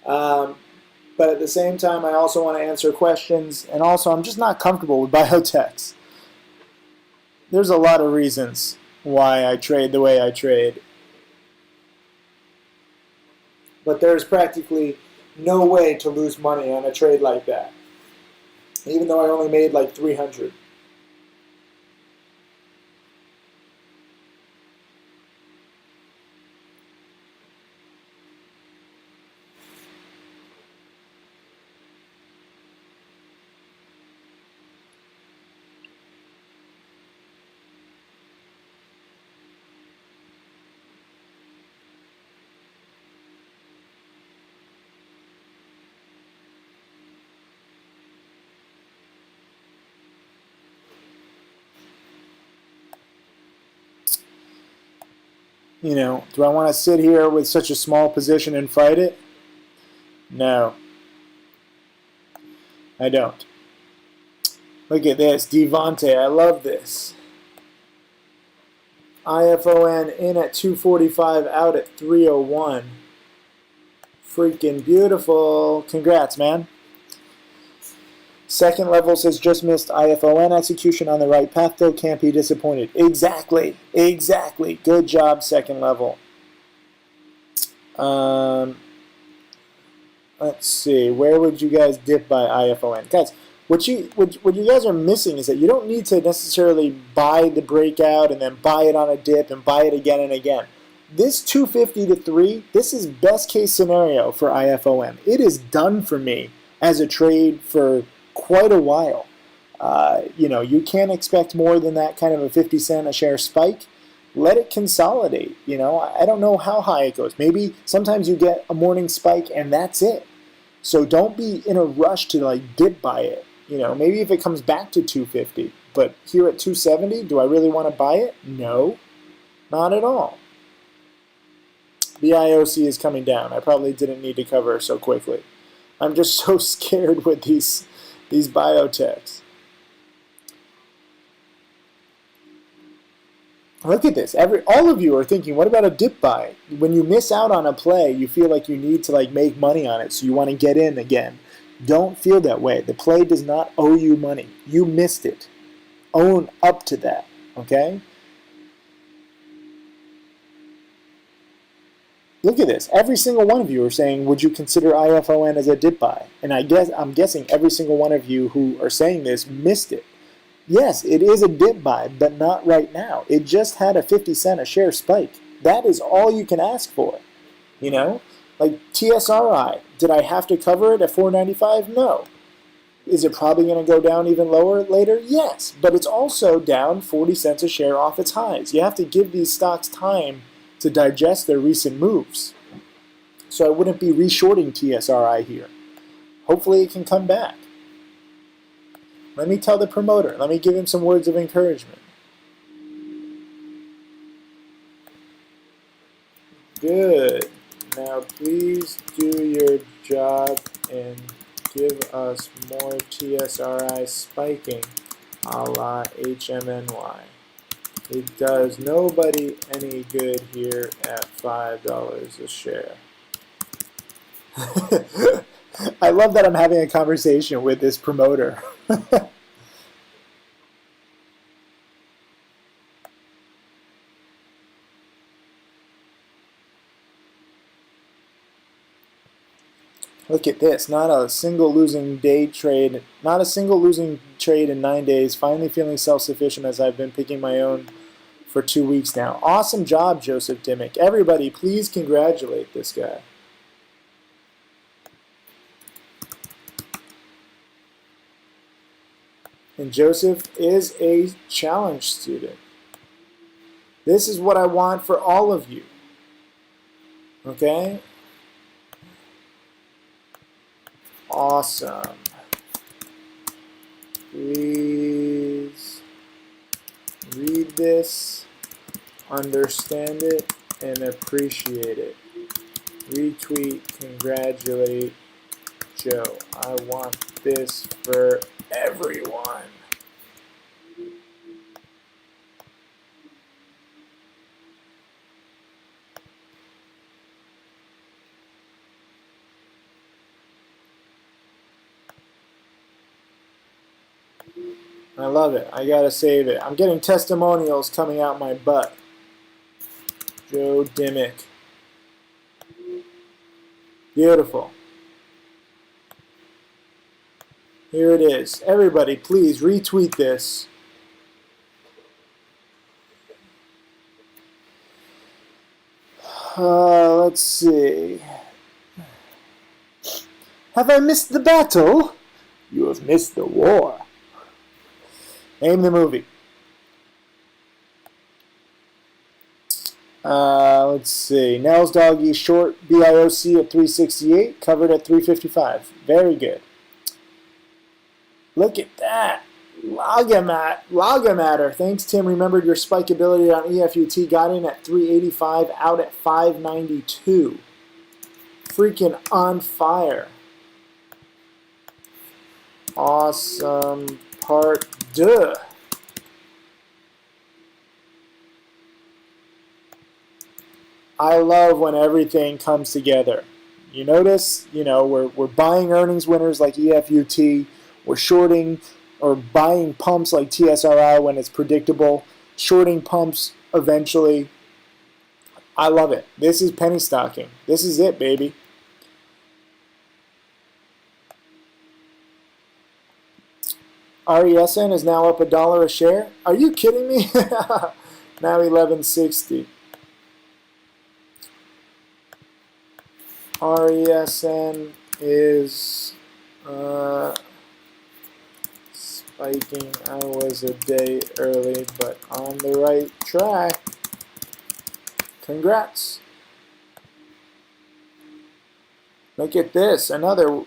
But at the same time, I also want to answer questions, and also I'm just not comfortable with biotechs. There's a lot of reasons why I trade the way I trade, but there's practically no way to lose money on a trade like that, even though I only made like 300. You know, do I want to sit here with such a small position and fight it? No, I don't. Look at this, Devontae. I love this. IFON in at 245, out at 301. Freaking beautiful. Congrats, man. Second level says just missed IFON execution on the right path, though can't be disappointed. Exactly. Exactly. Good job, second level. Let's see. Where would you guys dip by IFON? Guys, what you guys are missing is that you don't need to necessarily buy the breakout and then buy it on a dip and buy it again and again. This 250 to 3, this is best case scenario for IFOM. It is done for me as a trade for quite a while. You know, you can't expect more than that kind of a 50 cent a share spike. Let it consolidate. You know, I don't know how high it goes. Maybe sometimes you get a morning spike and that's it. So don't be in a rush to like dip buy it. You know, maybe if it comes back to 250, but here at 270, do I really want to buy it? No, not at all. The IOC is coming down. I probably didn't need to cover so quickly. I'm just so scared with these biotechs. Look at this. All of you are thinking, what about a dip buy? When you miss out on a play, you feel like you need to like make money on it, so you want to get in again. Don't feel that way. The play does not owe you money. You missed it. Own up to that, okay? Look at this. Every single one of you are saying, would you consider IFON as a dip buy? And I'm guessing every single one of you who are saying this missed it. Yes, it is a dip buy, but not right now. It just had a 50 cent a share spike. That is all you can ask for, you know? Like TSRI, did I have to cover it at 495? No. Is it probably going to go down even lower later? Yes, but it's also down 40 cents a share off its highs. You have to give these stocks time to digest their recent moves. So I wouldn't be reshorting TSRI here. Hopefully it can come back. Let me tell the promoter. Let me give him some words of encouragement. Good. Now please do your job and give us more TSRI spiking a la HMNY. It does nobody any good here at $5 a share. I love that I'm having a conversation with this promoter. Look at this, not a single losing trade in 9 days, finally feeling self-sufficient as I've been picking my own for 2 weeks now. Awesome job, Joseph Dimmick. Everybody, please congratulate this guy. And Joseph is a challenge student. This is what I want for all of you. Okay? Awesome. Please read this, understand it, and appreciate it. Retweet, congratulate Joe. I want this for everyone. I love it. I gotta save it. I'm getting testimonials coming out my butt. Joe Dimmick. Beautiful. Here it is. Everybody, please retweet this. Let's see. Have I missed the battle? You have missed the war. Name the movie. Let's see. Nels Doggy short BIOC at 368, covered at 355. Very good. Look at that. Logamatter. Thanks, Tim. Remembered your spikeability on EFUT. Got in at 385, out at 592. Freaking on fire. Awesome part deux. I love when everything comes together. You notice, we're buying earnings winners like EFUT. We're shorting or buying pumps like TSRI when it's predictable. Shorting pumps eventually. I love it. This is penny stocking. This is it, baby. RESN is now up $1 a share. Are you kidding me? Now 11.60. RESN is spiking. I was a day early, but on the right track. Congrats. Look at this. Another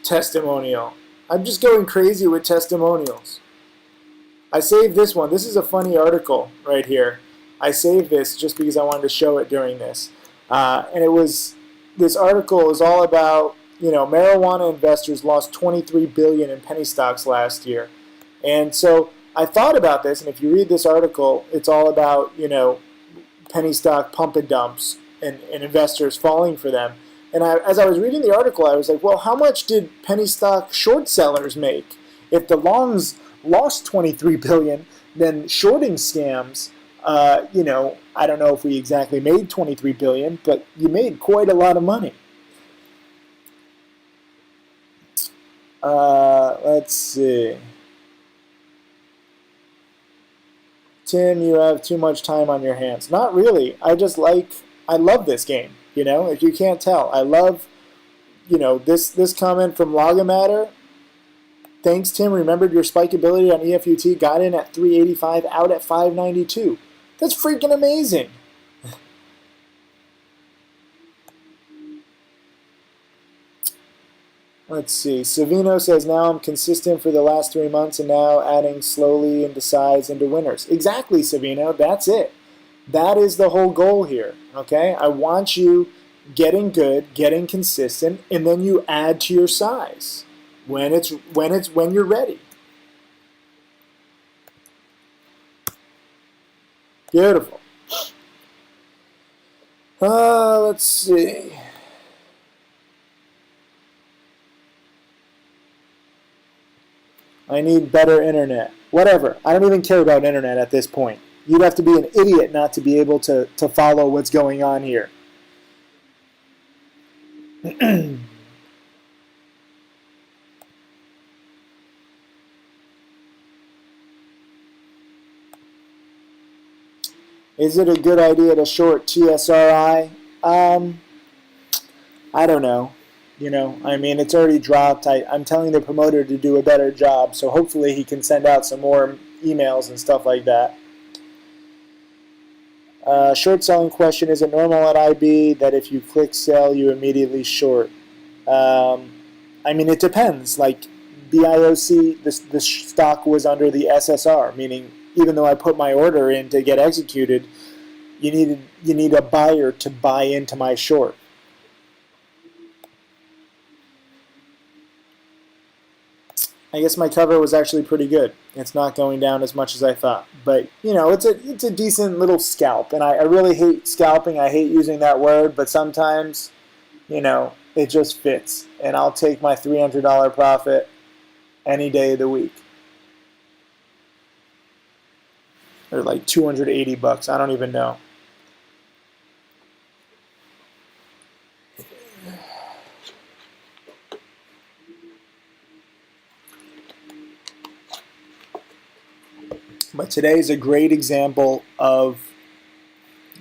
testimonial. I'm just going crazy with testimonials. I saved this one. This is a funny article right here. I saved this just because I wanted to show it during this. And this article is all about, marijuana investors lost $23 billion in penny stocks last year. And so I thought about this, and if you read this article, it's all about, penny stock pump and dumps and investors falling for them. And as I was reading the article, I was like, well, how much did penny stock short sellers make? If the longs lost $23 billion, then shorting scams, I don't know if we exactly made $23 billion, but you made quite a lot of money. Let's see. Tim, you have too much time on your hands. Not really. I love this game. If you can't tell, I love, this comment from Logamatter. Thanks, Tim. Remembered your spikeability on EFUT. Got in at 385, out at 592. That's freaking amazing. Let's see. Savino says, now I'm consistent for the last 3 months and now adding slowly into size into winners. Exactly, Savino. That's it. That is the whole goal here. Okay? I want you getting good, getting consistent, and then you add to your size when you're ready. Beautiful. Let's see. I need better internet. Whatever. I don't even care about internet at this point. You'd have to be an idiot not to be able to follow what's going on here. Is it a good idea to short TSRI? I don't know. It's already dropped. I'm telling the promoter to do a better job, so hopefully he can send out some more emails and stuff like that. Short selling question, is it normal at IB that if you click sell, you immediately short? It depends. Like BIOC, the stock was under the SSR, meaning even though I put my order in to get executed, you need a buyer to buy into my short. I guess my cover was actually pretty good. It's not going down as much as I thought. But, it's a decent little scalp. And I really hate scalping. I hate using that word. But sometimes, it just fits. And I'll take my $300 profit any day of the week. Or like $280. I don't even know. But today is a great example of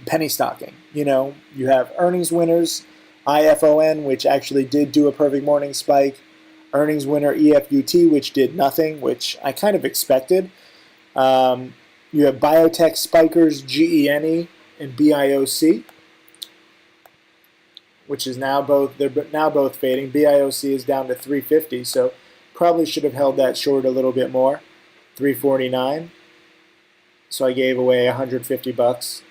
penny stocking. You have earnings winners, IFON, which actually did do a perfect morning spike. Earnings winner EFUT, which did nothing, which I kind of expected. You have Biotech spikers, GENE and BIOC, which is they're now both fading. BIOC is down to 350, so Probably should have held that short a little bit more, 349. So I gave away 150 bucks.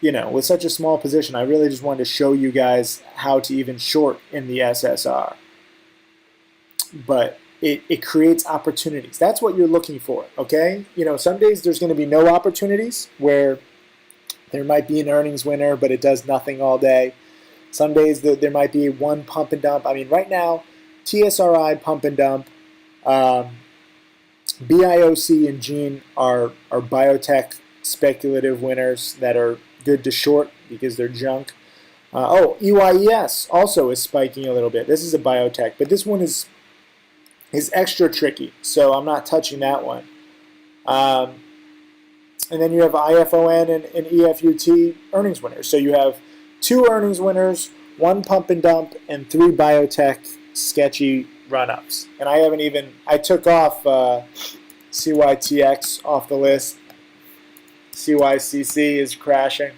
You know, with such a small position, I really just wanted to show you guys how to even short in the SSR. But it creates opportunities. That's what you're looking for, okay? You know, some days there's going to be no opportunities where there might be an earnings winner, but it does nothing all day. Some days there might be one pump and dump. I mean, right now, TSRI pump and dump, BIOC and Gene are biotech speculative winners that are good to short because they're junk. EYES also is spiking a little bit. This is a biotech, but this one is extra tricky, so I'm not touching that one. And then you have IFON and EFUT earnings winners. So you have 2 earnings winners, 1 pump and dump, and 3 biotech sketchy run-ups. And I took off CYTX off the list. CYCC is crashing.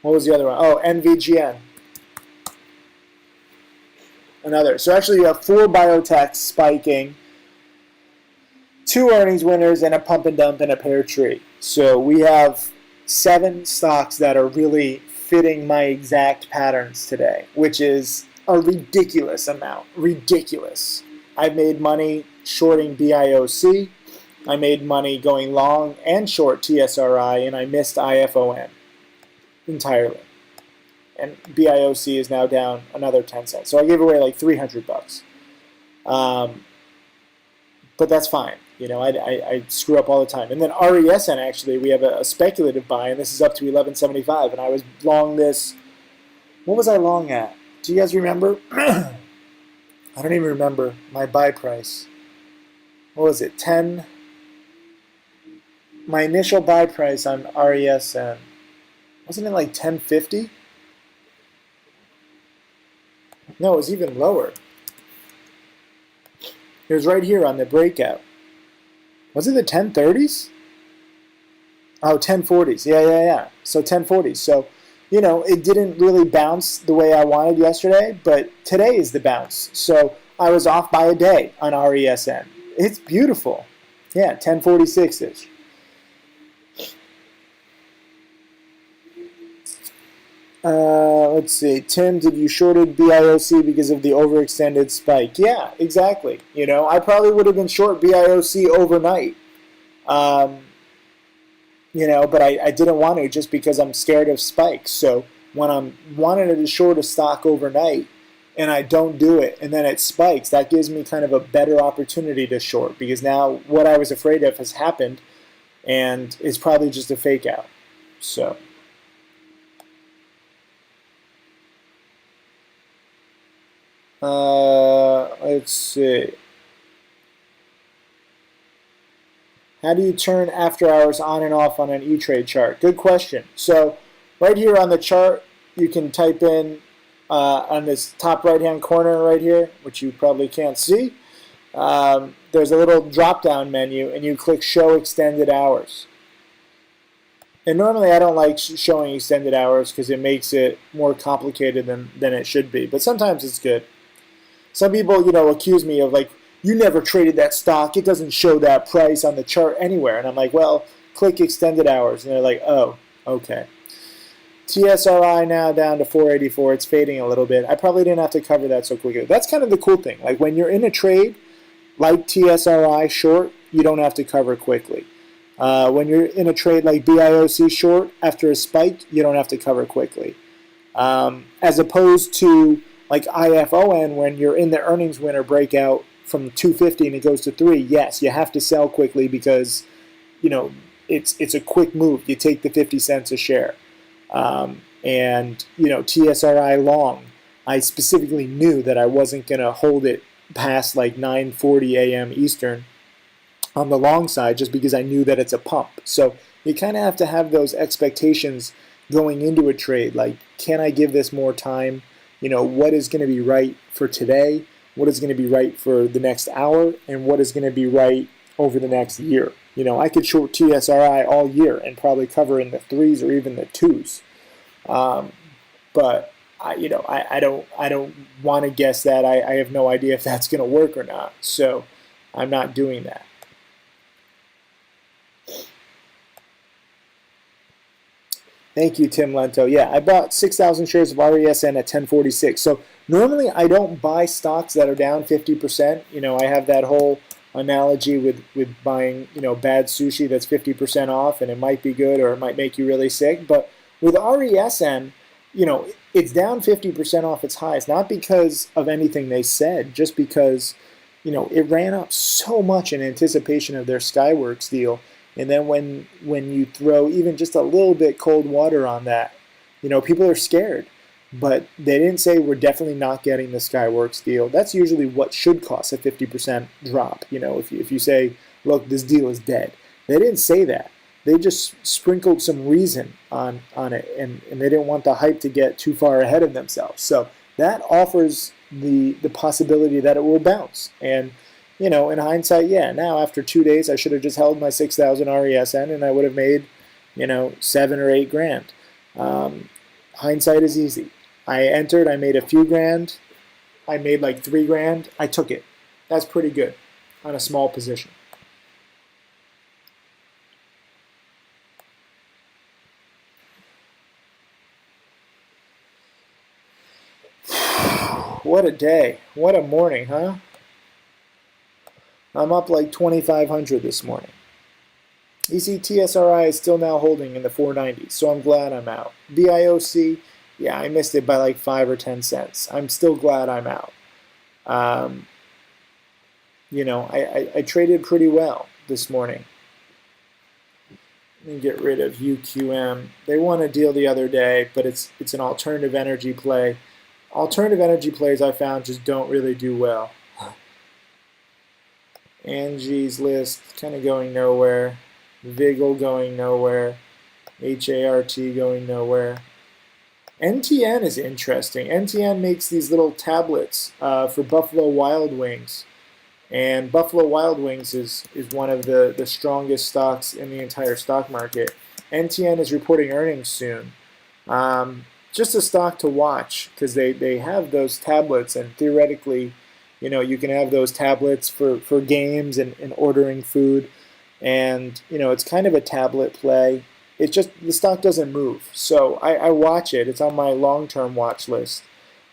What was the other one? Oh, NVGN. Another. So actually you have 4 biotechs spiking, 2 earnings winners, and a pump and dump and a pear tree. So we have 7 stocks that are really fitting my exact patterns today, which is a ridiculous amount. Ridiculous. I've made money shorting BIOC. I made money going long and short TSRI, and I missed IFON entirely. And BIOC is now down another 10 cents. So I gave away like 300 bucks. But that's fine. You know, I screw up all the time. And then RESN, actually, we have a speculative buy, and this is up to 11.75. And I was long this. What was I long at? Do you guys remember? I don't even remember my buy price. What was it? 10. My initial buy price on RESN, wasn't it like 10.50? No, it was even lower. It was right here on the breakout. Was it the 1030s? Oh, 1040s. Yeah. So 1040s. So, you know, it didn't really bounce the way I wanted yesterday, but today is the bounce. So I was off by a day on RESN. It's beautiful. Yeah, 1046-ish. Let's see. Tim, did you shorted BIOC because of the overextended spike? Yeah, exactly. You know, I probably would have been short BIOC overnight. You know, but I didn't want to just because I'm scared of spikes. So when I'm wanting to short a stock overnight and I don't do it and then it spikes, that gives me kind of a better opportunity to short because now what I was afraid of has happened and it's probably just a fake out. So. Let's see. How do you turn after hours on and off on an E-Trade chart? Good question. So right here on the chart, you can type in on this top right-hand corner right here, which you probably can't see. There's a little drop-down menu, and you click Show Extended Hours. And normally I don't like showing extended hours because it makes it more complicated than it should be. But sometimes it's good. Some people, you know, accuse me of like, you never traded that stock. It doesn't show that price on the chart anywhere. And I'm like, well, click extended hours. And they're like, oh, okay. TSRI now down to 484. It's fading a little bit. I probably didn't have to cover that so quickly. That's kind of the cool thing. Like when you're in a trade like TSRI short, you don't have to cover quickly. When you're in a trade like BIOC short, after a spike, you don't have to cover quickly. As opposed to like IFON, when you're in the earnings winner breakout from 250 and it goes to 3, yes, you have to sell quickly because, you know, it's a quick move. You take the 50 cents a share. And, you know, TSRI long, I specifically knew that I wasn't going to hold it past like 9:40 a.m. Eastern on the long side just because I knew that it's a pump. So you kind of have to have those expectations going into a trade. Like, can I give this more time? You know, what is going to be right for today? What is going to be right for the next hour? And what is going to be right over the next year? You know, I could short TSRI all year and probably cover in the 3s or even the 2s. But I don't want to guess that. I have no idea if that's going to work or not. So I'm not doing that. Thank you, Tim Lento. Yeah, I bought 6,000 shares of RESN at 1046. So normally I don't buy stocks that are down 50%. I have that whole analogy with buying, bad sushi that's 50% off, and it might be good or it might make you really sick. But with RESN, it's down 50% off its highs, not because of anything they said, just because, it ran up so much in anticipation of their Skyworks deal. And then when you throw even just a little bit cold water on that, people are scared. But they didn't say we're definitely not getting the Skyworks deal. That's usually what should cost a 50% drop. If you say, look, this deal is dead. They didn't say that. They just sprinkled some reason on it, and they didn't want the hype to get too far ahead of themselves. So that offers the possibility that it will bounce. And in hindsight, yeah, now after 2 days, I should have just held my 6,000 RESN and I would have made, 7 or 8 grand. Hindsight is easy. I entered, I made a few grand, I made like 3 grand, I took it. That's pretty good on a small position. What a day. What a morning, huh? I'm up like 2,500 this morning. You see, TSRI is still now holding in the 490s, so I'm glad I'm out. BIOC, yeah, I missed it by like 5 or 10 cents. I'm still glad I'm out. I traded pretty well this morning. Let me get rid of UQM. They won a deal the other day, but it's an alternative energy play. Alternative energy plays I found just don't really do well. Angie's List kind of going nowhere. Vigil going nowhere. HART going nowhere. NTN is interesting. NTN makes these little tablets for Buffalo Wild Wings. And Buffalo Wild Wings is one of the strongest stocks in the entire stock market. NTN is reporting earnings soon. Just a stock to watch because they have those tablets, and theoretically, you can have those tablets for games and ordering food. And, it's kind of a tablet play. It's just the stock doesn't move. So I watch it. It's on my long-term watch list.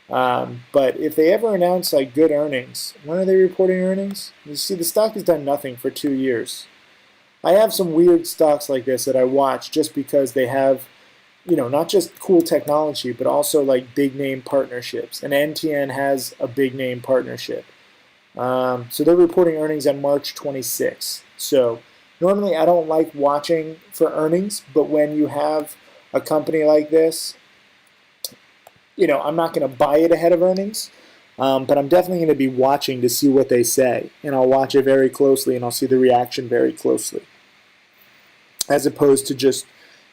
But if they ever announce like good earnings, when are they reporting earnings? You see, the stock has done nothing for 2 years. I have some weird stocks like this that I watch just because they have, not just cool technology, but also like big name partnerships. And NTN has a big name partnership. So they're reporting earnings on March 26th. So normally I don't like watching for earnings, but when you have a company like this, I'm not going to buy it ahead of earnings, but I'm definitely going to be watching to see what they say. And I'll watch it very closely, and I'll see the reaction very closely, as opposed to just,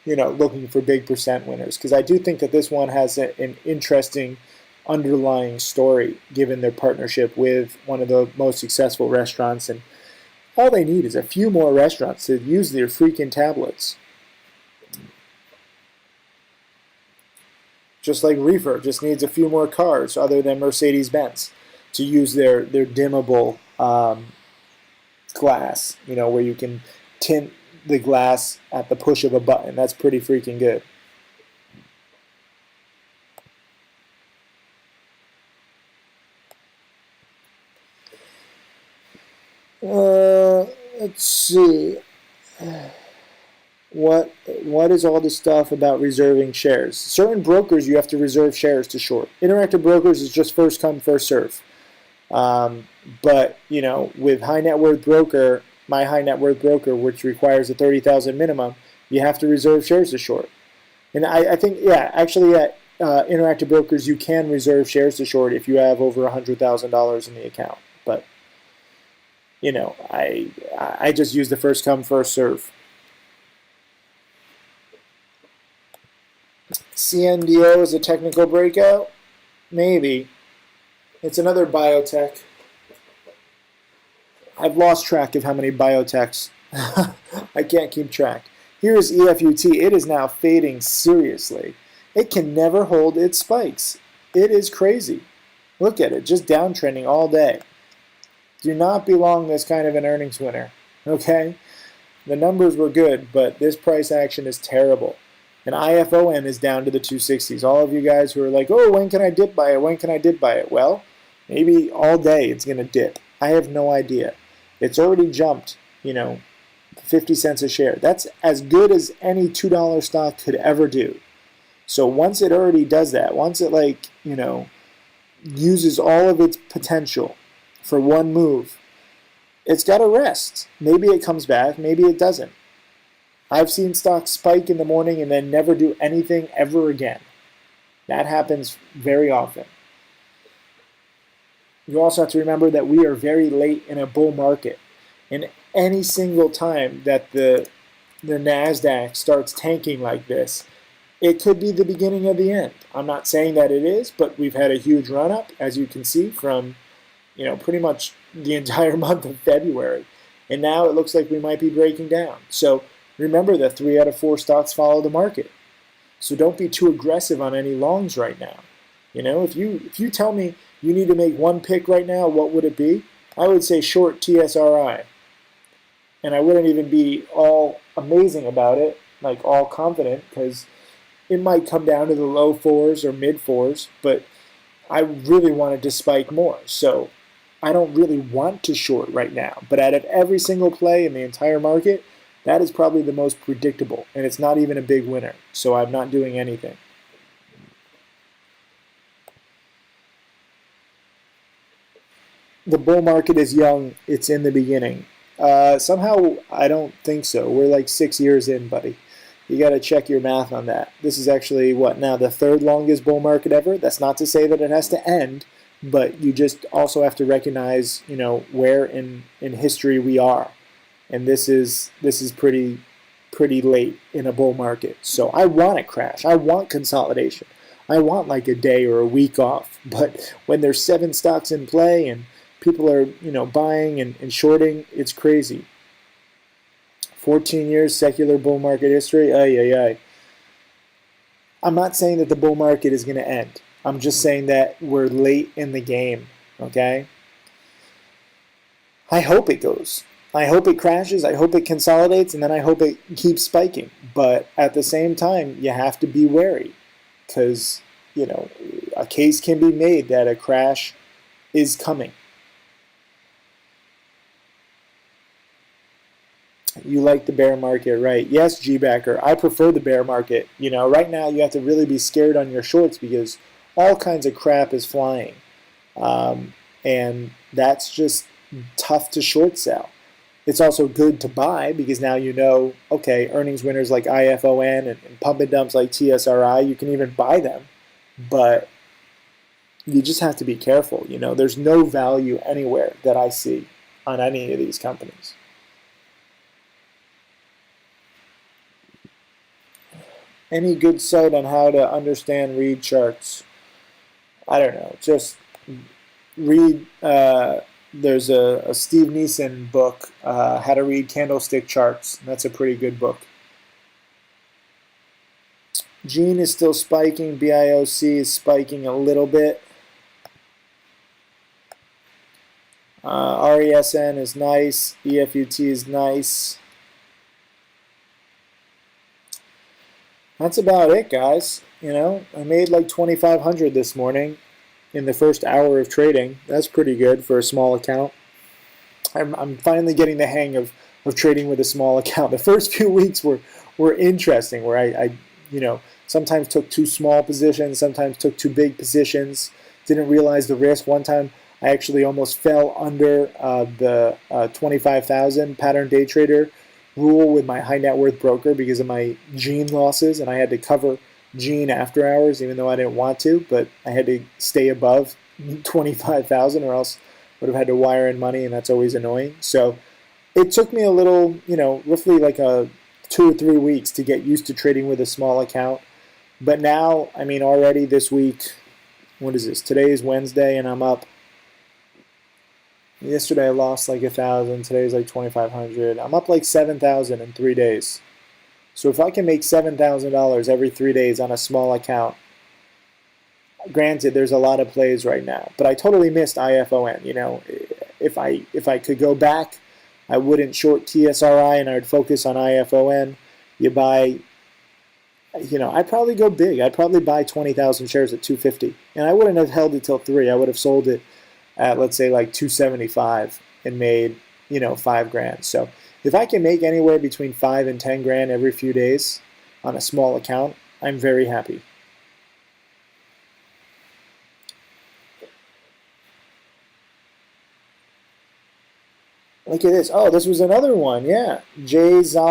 looking for big percent winners. Because I do think that this one has an interesting underlying story, given their partnership with one of the most successful restaurants. And all they need is a few more restaurants to use their freaking tablets. Just like Reefer just needs a few more cars other than Mercedes-Benz to use their dimmable glass, where you can tint the glass at the push of a button. That's pretty freaking good. Let's see. What is all this stuff about reserving shares? Certain brokers you have to reserve shares to short. Interactive Brokers is just first come, first serve. But with high net worth broker, my high net worth broker, which requires a 30,000 minimum, you have to reserve shares to short. And I think, actually at Interactive Brokers, you can reserve shares to short if you have over $100,000 in the account. But I just use the first come, first serve. CNDO is a technical breakout? Maybe. It's another biotech. I've lost track of how many biotechs. I can't keep track. Here is EFUT. It is now fading seriously. It can never hold its spikes. It is crazy. Look at it, just downtrending all day. Do not belong this kind of an earnings winner, okay? The numbers were good, but this price action is terrible. And IFON is down to the 260s. All of you guys who are like, oh, when can I dip buy it? When can I dip buy it? Well, maybe all day it's going to dip. I have no idea. It's already jumped, 50 cents a share. That's as good as any $2 stock could ever do. So once it already does that, once it uses all of its potential for one move, it's got to rest. Maybe it comes back, maybe it doesn't. I've seen stocks spike in the morning and then never do anything ever again. That happens very often. You also have to remember that we are very late in a bull market. And any single time that the NASDAQ starts tanking like this, it could be the beginning of the end. I'm not saying that it is, but we've had a huge run-up, as you can see, from pretty much the entire month of February. And now it looks like we might be breaking down. So remember that 3 out of 4 stocks follow the market. So don't be too aggressive on any longs right now. If you tell me you need to make one pick right now, what would it be? I would say short TSRI. And I wouldn't even be all amazing about it, like all confident, because it might come down to the low 4s or mid 4s, but I really wanted to spike more. So I don't really want to short right now. But out of every single play in the entire market, that is probably the most predictable, and it's not even a big winner. So I'm not doing anything. The bull market is young. It's in the beginning. Somehow, I don't think so. We're like 6 years in, buddy. You got to check your math on that. This is actually, now, the 3rd longest bull market ever? That's not to say that it has to end, but you just also have to recognize, where in history we are. And this is pretty late in a bull market. So I want a crash. I want consolidation. I want like a day or a week off. But when there's 7 stocks in play and people are, buying and shorting, it's crazy. 14 years secular bull market history. I'm not saying that the bull market is going to end. I'm just saying that we're late in the game, okay? I hope it goes. I hope it crashes. I hope it consolidates, and then I hope it keeps spiking. But at the same time, you have to be wary because, a case can be made that a crash is coming. You like the bear market, right? Yes, G-Backer. I prefer the bear market. Right now you have to really be scared on your shorts because all kinds of crap is flying. And that's just tough to short sell. It's also good to buy because now okay, earnings winners like IFON and pump and dumps like TSRI, you can even buy them. But you just have to be careful. There's no value anywhere that I see on any of these companies. Any good site on how to understand read charts? I don't know. Just read. There's a Steve Neeson book, How to Read Candlestick Charts. That's a pretty good book. Gene is still spiking. BIOC is spiking a little bit. RESN is nice. EFUT is nice. That's about it, guys. I made like 2,500 this morning in the first hour of trading. That's pretty good for a small account. I'm finally getting the hang of trading with a small account. The first few weeks were interesting, where I sometimes took 2 small positions, sometimes took 2 big positions, didn't realize the risk. One time I actually almost fell under the 25,000 pattern day trader rule with my high net worth broker because of my Gene losses, and I had to cover Gene after hours even though I didn't want to, but I had to stay above 25,000 or else would have had to wire in money, and that's always annoying. So it took me a little, roughly like 2 or 3 weeks to get used to trading with a small account. But now, already this week, what is this? Today is Wednesday and I'm up. Yesterday I lost like 1,000. Today's like 2,500. I'm up like 7,000 in 3 days. So if I can make $7,000 every 3 days on a small account, granted, there's a lot of plays right now, but I totally missed IFON. If I could go back, I wouldn't short TSRI and I'd focus on IFON. You buy, I'd probably go big. I'd probably buy 20,000 shares at 250, and I wouldn't have held it till 3. I would have sold it at, let's say, like 275 and made, $5,000. So if I can make anywhere between 5 and 10 grand every few days on a small account, I'm very happy. Look at this. Oh, this was another one. Yeah. Jay-Z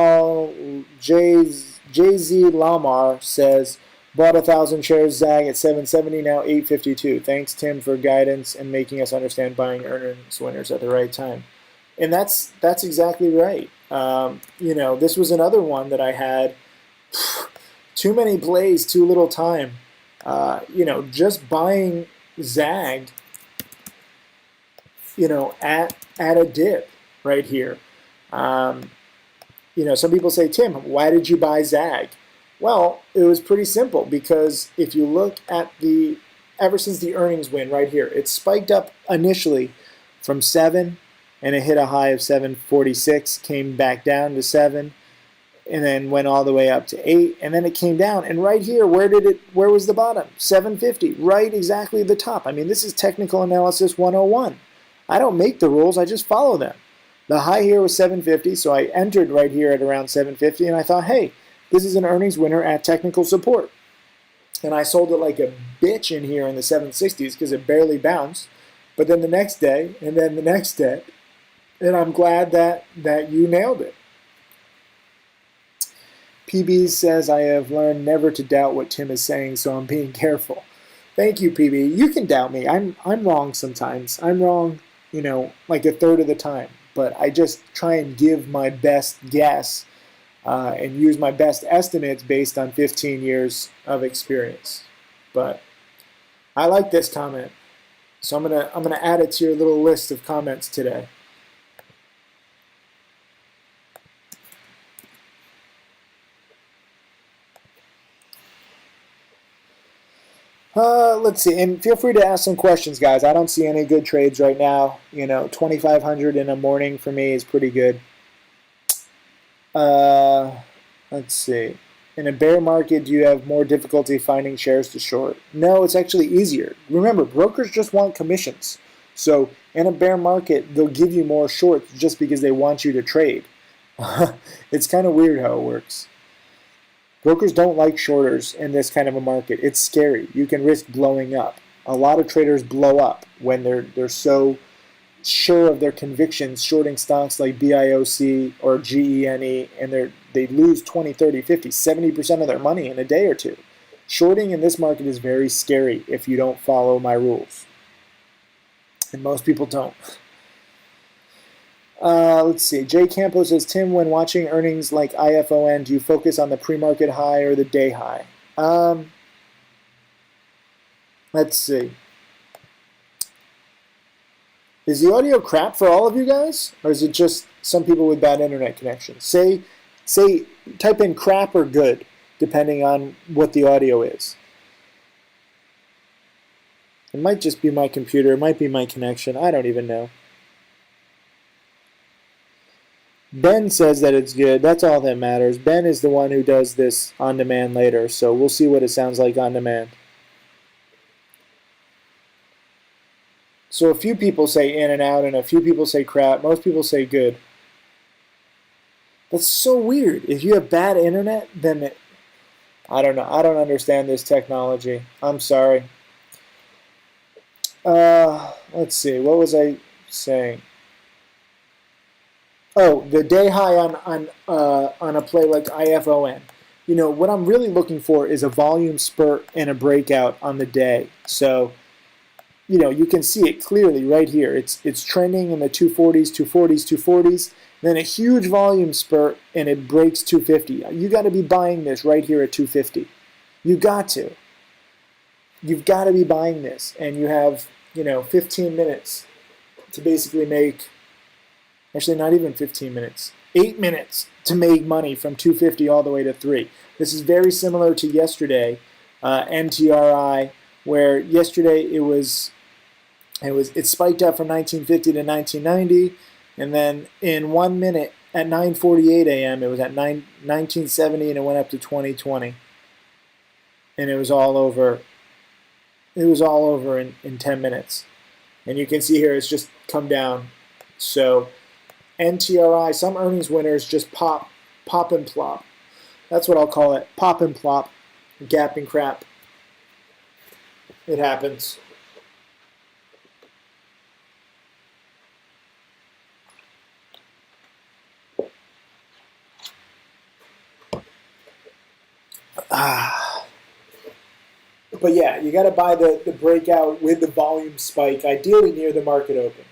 Lamar says, bought 1,000 shares ZAG at 770, now 852. Thanks, Tim, for guidance and making us understand buying earnings winners at the right time. And that's exactly right. This was another one that I had too many plays, too little time. Just buying ZAG, at a dip right here. Some people say, Tim, why did you buy ZAG? Well, it was pretty simple, because if you look at ever since the earnings win right here, it spiked up initially from 7 and it hit a high of 746, came back down to 7, and then went all the way up to 8, and then it came down. And right here, where was the bottom? 750, right exactly the top. I mean, this is technical analysis 101. I don't make the rules, I just follow them. The high here was 750, so I entered right here at around 750, and I thought, hey, this is an earnings winner at technical support. And I sold it like a bitch in here in the 760s because it barely bounced. But then the next day, and then the next day, and I'm glad that you nailed it. PB says, I have learned never to doubt what Tim is saying, so I'm being careful. Thank you, PB. You can doubt me. I'm wrong sometimes. I'm wrong, like a third of the time. But I just try and give my best guess and use my best estimates based on 15 years of experience. But I like this comment, so I'm gonna add it to your little list of comments today. Let's see, and feel free to ask some questions, guys. I don't see any good trades right now. 2,500 in a morning for me is pretty good. Let's see. In a bear market, do you have more difficulty finding shares to short? No, it's actually easier. Remember, brokers just want commissions. So in a bear market, they'll give you more shorts just because they want you to trade. It's kind of weird how it works. Brokers don't like shorters in this kind of a market. It's scary. You can risk blowing up. A lot of traders blow up when they're so sure of their convictions, shorting stocks like BIOC or GENE, and they lose 20, 30, 50, 70% of their money in a day or two. Shorting in this market is very scary if you don't follow my rules. And most people don't. Let's see. Jay Campo says, Tim, when watching earnings like IFON, do you focus on the pre-market high or the day high? Let's see. Is the audio crap for all of you guys? Or is it just some people with bad internet connections? Type in crap or good, depending on what the audio is. It might just be my computer. It might be my connection. I don't even know. Ben says that it's good. That's all that matters. Ben is the one who does this on demand later, so we'll see what it sounds like on demand. So a few people say in and out, and a few people say crap. Most people say good. That's so weird. If you have bad internet, then I don't know. I don't understand this technology. I'm sorry. Let's see. What was I saying? Oh, the day high on a play like IFON. What I'm really looking for is a volume spurt and a breakout on the day. So, you can see it clearly right here. It's trending in the 240s, 240s, 240s. Then a huge volume spurt and it breaks 250. You got to be buying this right here at 250. You got to. You've got to be buying this, and you have 15 minutes to basically make Actually, not even 15 minutes. 8 minutes to make money from 250 all the way to 3. This is very similar to yesterday, NTRI, where yesterday it spiked up from 1950 to 1990, and then in 1 minute at 9:48 a.m. it was at 1970, and it went up to 2020, and it was all over. It was all over in 10 minutes, and you can see here it's just come down. So NTRI, some earnings winners just pop and plop. That's what I'll call it. Pop and plop, gap and crap. It happens. But yeah, you got to buy the breakout with the volume spike, ideally near the market open.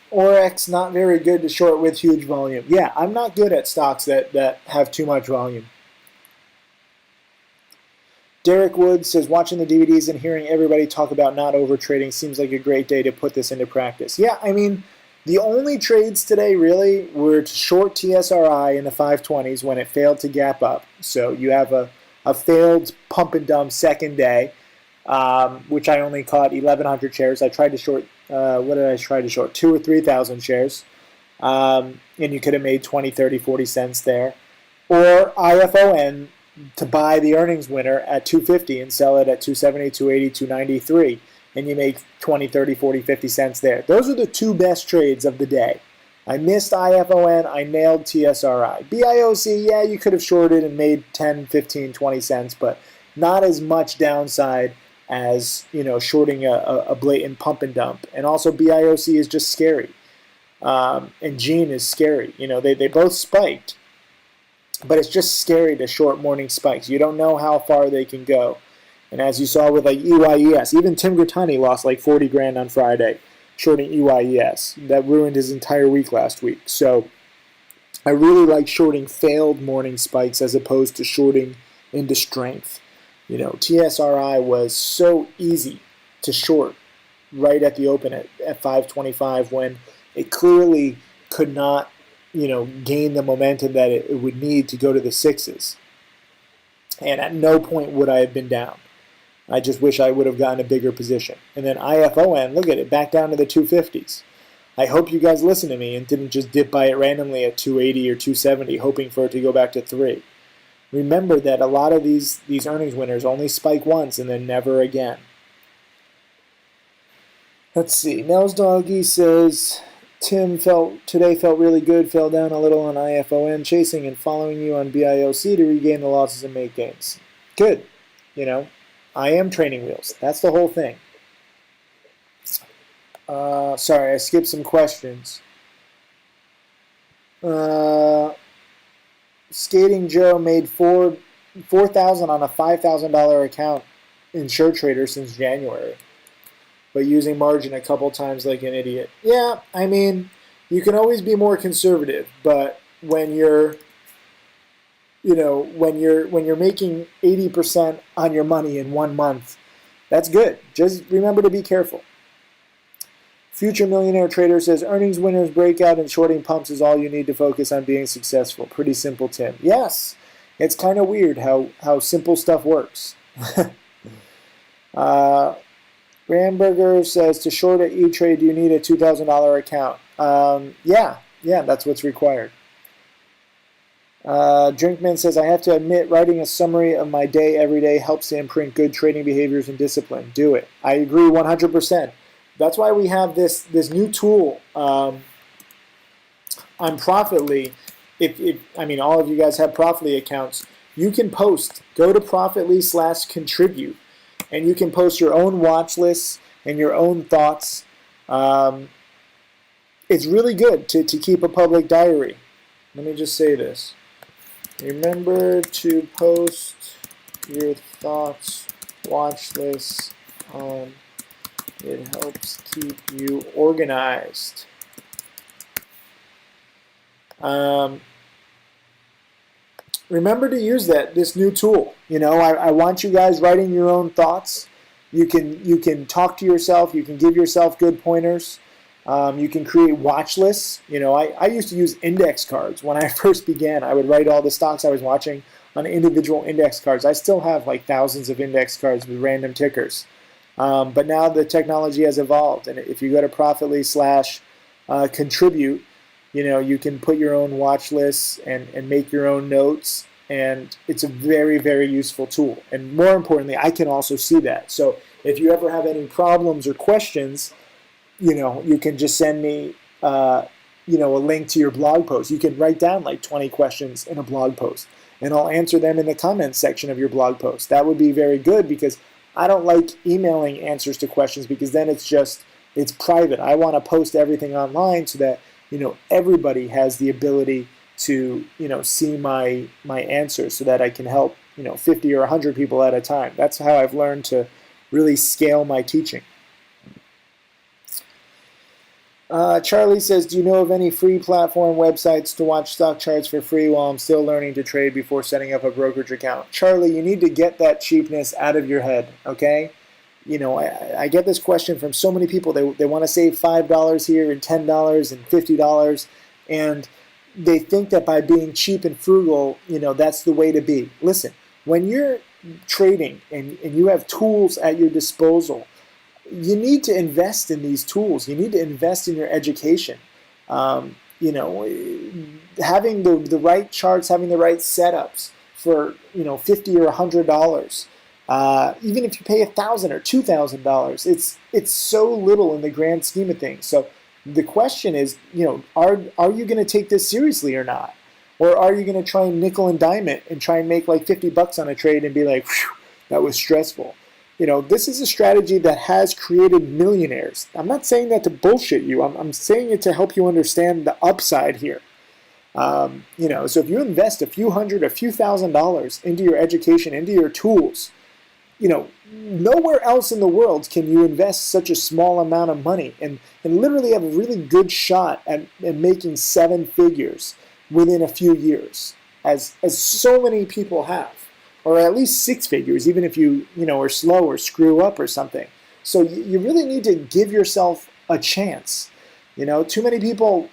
Orex, not very good to short with huge volume. Yeah, I'm not good at stocks that have too much volume. Derek Wood says, watching the DVDs and hearing everybody talk about not overtrading seems like a great day to put this into practice. Yeah, I mean, the only trades today really were to short TSRI in the 520s when it failed to gap up. So you have a failed pump and dump second day, which I only caught 1,100 shares. I tried to short, what did I try to short? 2,000 or 3,000 shares. And you could have made 20, 30, 40 cents there. Or IFON, to buy the earnings winner at 250 and sell it at 270, 280, 293, and you make 20, 30, 40, 50 cents there. Those are the two best trades of the day. I missed IFON, I nailed TSRI. BIOC, yeah, you could have shorted and made 10, 15, 20 cents, but not as much downside as, shorting a blatant pump and dump. And also BIOC is just scary. And Gene is scary. They both spiked. But it's just scary to short morning spikes. You don't know how far they can go. And as you saw with like EYES, even Tim Grittani lost like 40 grand on Friday shorting EYES. That ruined his entire week last week. So I really like shorting failed morning spikes as opposed to shorting into strength. TSRI was so easy to short right at the open at 525 when it clearly could not gain the momentum that it would need to go to the sixes. And at no point would I have been down. I just wish I would have gotten a bigger position. And then IFON, look at it, back down to the 250s. I hope you guys listen to me and didn't just dip by it randomly at 280 or 270, hoping for it to go back to 3. Remember that a lot of these earnings winners only spike once and then never again. Let's see. Nels Doggy says, Tim today felt really good, fell down a little on IFON, chasing and following you on BIOC to regain the losses and make gains. Good. I am training wheels. That's the whole thing. Sorry, I skipped some questions. Skating Joe made $4,000 on a $5,000 account in SureTrader since January, but using margin a couple times like an idiot. Yeah, I mean, you can always be more conservative, but when you're making 80% on your money in 1 month, that's good. Just remember to be careful. Future Millionaire Trader says, earnings winners breakout and shorting pumps is all you need to focus on being successful. Pretty simple, Tim. Yes, it's kind of weird how simple stuff works. Ramburger says, to short at E-Trade, do you need a $2,000 account? Yeah, that's what's required. Drinkman says, I have to admit, writing a summary of my day every day helps to imprint good trading behaviors and discipline. Do it. I agree 100%. That's why we have this new tool on Profitly. All of you guys have Profitly accounts. You can post. Go to Profitly/contribute. And you can post your own watch lists and your own thoughts. It's really good to keep a public diary. Let me just say this. Remember to post your thoughts, watch lists on. It helps keep you organized. Um, remember to use this new tool. I want you guys writing your own thoughts. You can talk to yourself. You can give yourself good pointers. You can create watch lists. I used to use index cards when I first began. I would write all the stocks I was watching on individual index cards. I still have like thousands of index cards with random tickers. But now the technology has evolved, and if you go to Profitly/contribute, you can put your own watch lists and make your own notes, and it's a very, very useful tool. And more importantly, I can also see that. So if you ever have any problems or questions, you can just send me, a link to your blog post. You can write down like 20 questions in a blog post, and I'll answer them in the comments section of your blog post. That would be very good, because I don't like emailing answers to questions, because then it's private. I want to post everything online so that everybody has the ability to see my answers, so that I can help 50 or 100 people at a time. That's how I've learned to really scale my teaching. Charlie says, do you know of any free platform websites to watch stock charts for free while I'm still learning to trade before setting up a brokerage account? Charlie, you need to get that cheapness out of your head, okay? I get this question from so many people. They want to save $5 here and $10 and $50, and they think that by being cheap and frugal, that's the way to be. Listen, when you're trading and you have tools at your disposal, you need to invest in these tools. You need to invest in your education. Having the right charts, having the right setups for $50 or $100. Even if you pay $1,000 or $2,000, it's so little in the grand scheme of things. So the question is, are you going to take this seriously or not? Or are you going to try and nickel and dime it and try and make like $50 on a trade and be like, whew, that was stressful? This is a strategy that has created millionaires. I'm not saying that to bullshit you. I'm saying it to help you understand the upside here. So if you invest a few hundred, a few $1,000s into your education, into your tools, nowhere else in the world can you invest such a small amount of money and literally have a really good shot at making 7 figures within a few years, as so many people have. Or at least 6 figures, even if you are slow or screw up or something. So you really need to give yourself a chance. Too many people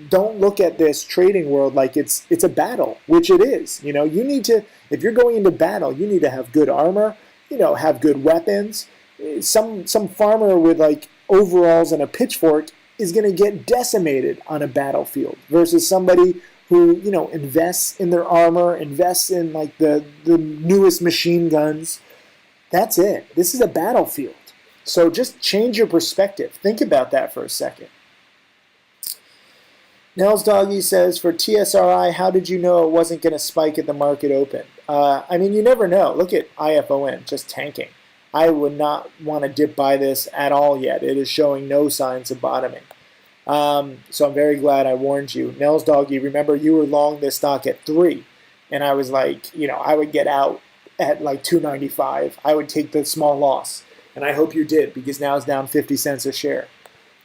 don't look at this trading world like it's a battle, which it is. You need to, if you're going into battle, you need to have good armor, have good weapons. Some farmer with like overalls and a pitchfork is going to get decimated on a battlefield versus somebody who invests in their armor, invests in like the newest machine guns. That's it. This is a battlefield. So just change your perspective. Think about that for a second. Nels Doggy says, for TSRI, how did you know it wasn't going to spike at the market open? You never know. Look at IFON, just tanking. I would not want to dip by this at all yet. It is showing no signs of bottoming. So I'm very glad I warned you. Nels Doggy, remember you were long this stock at 3, and I was like, I would get out at like 295. I would take the small loss, and I hope you did, because now it's down 50 cents a share.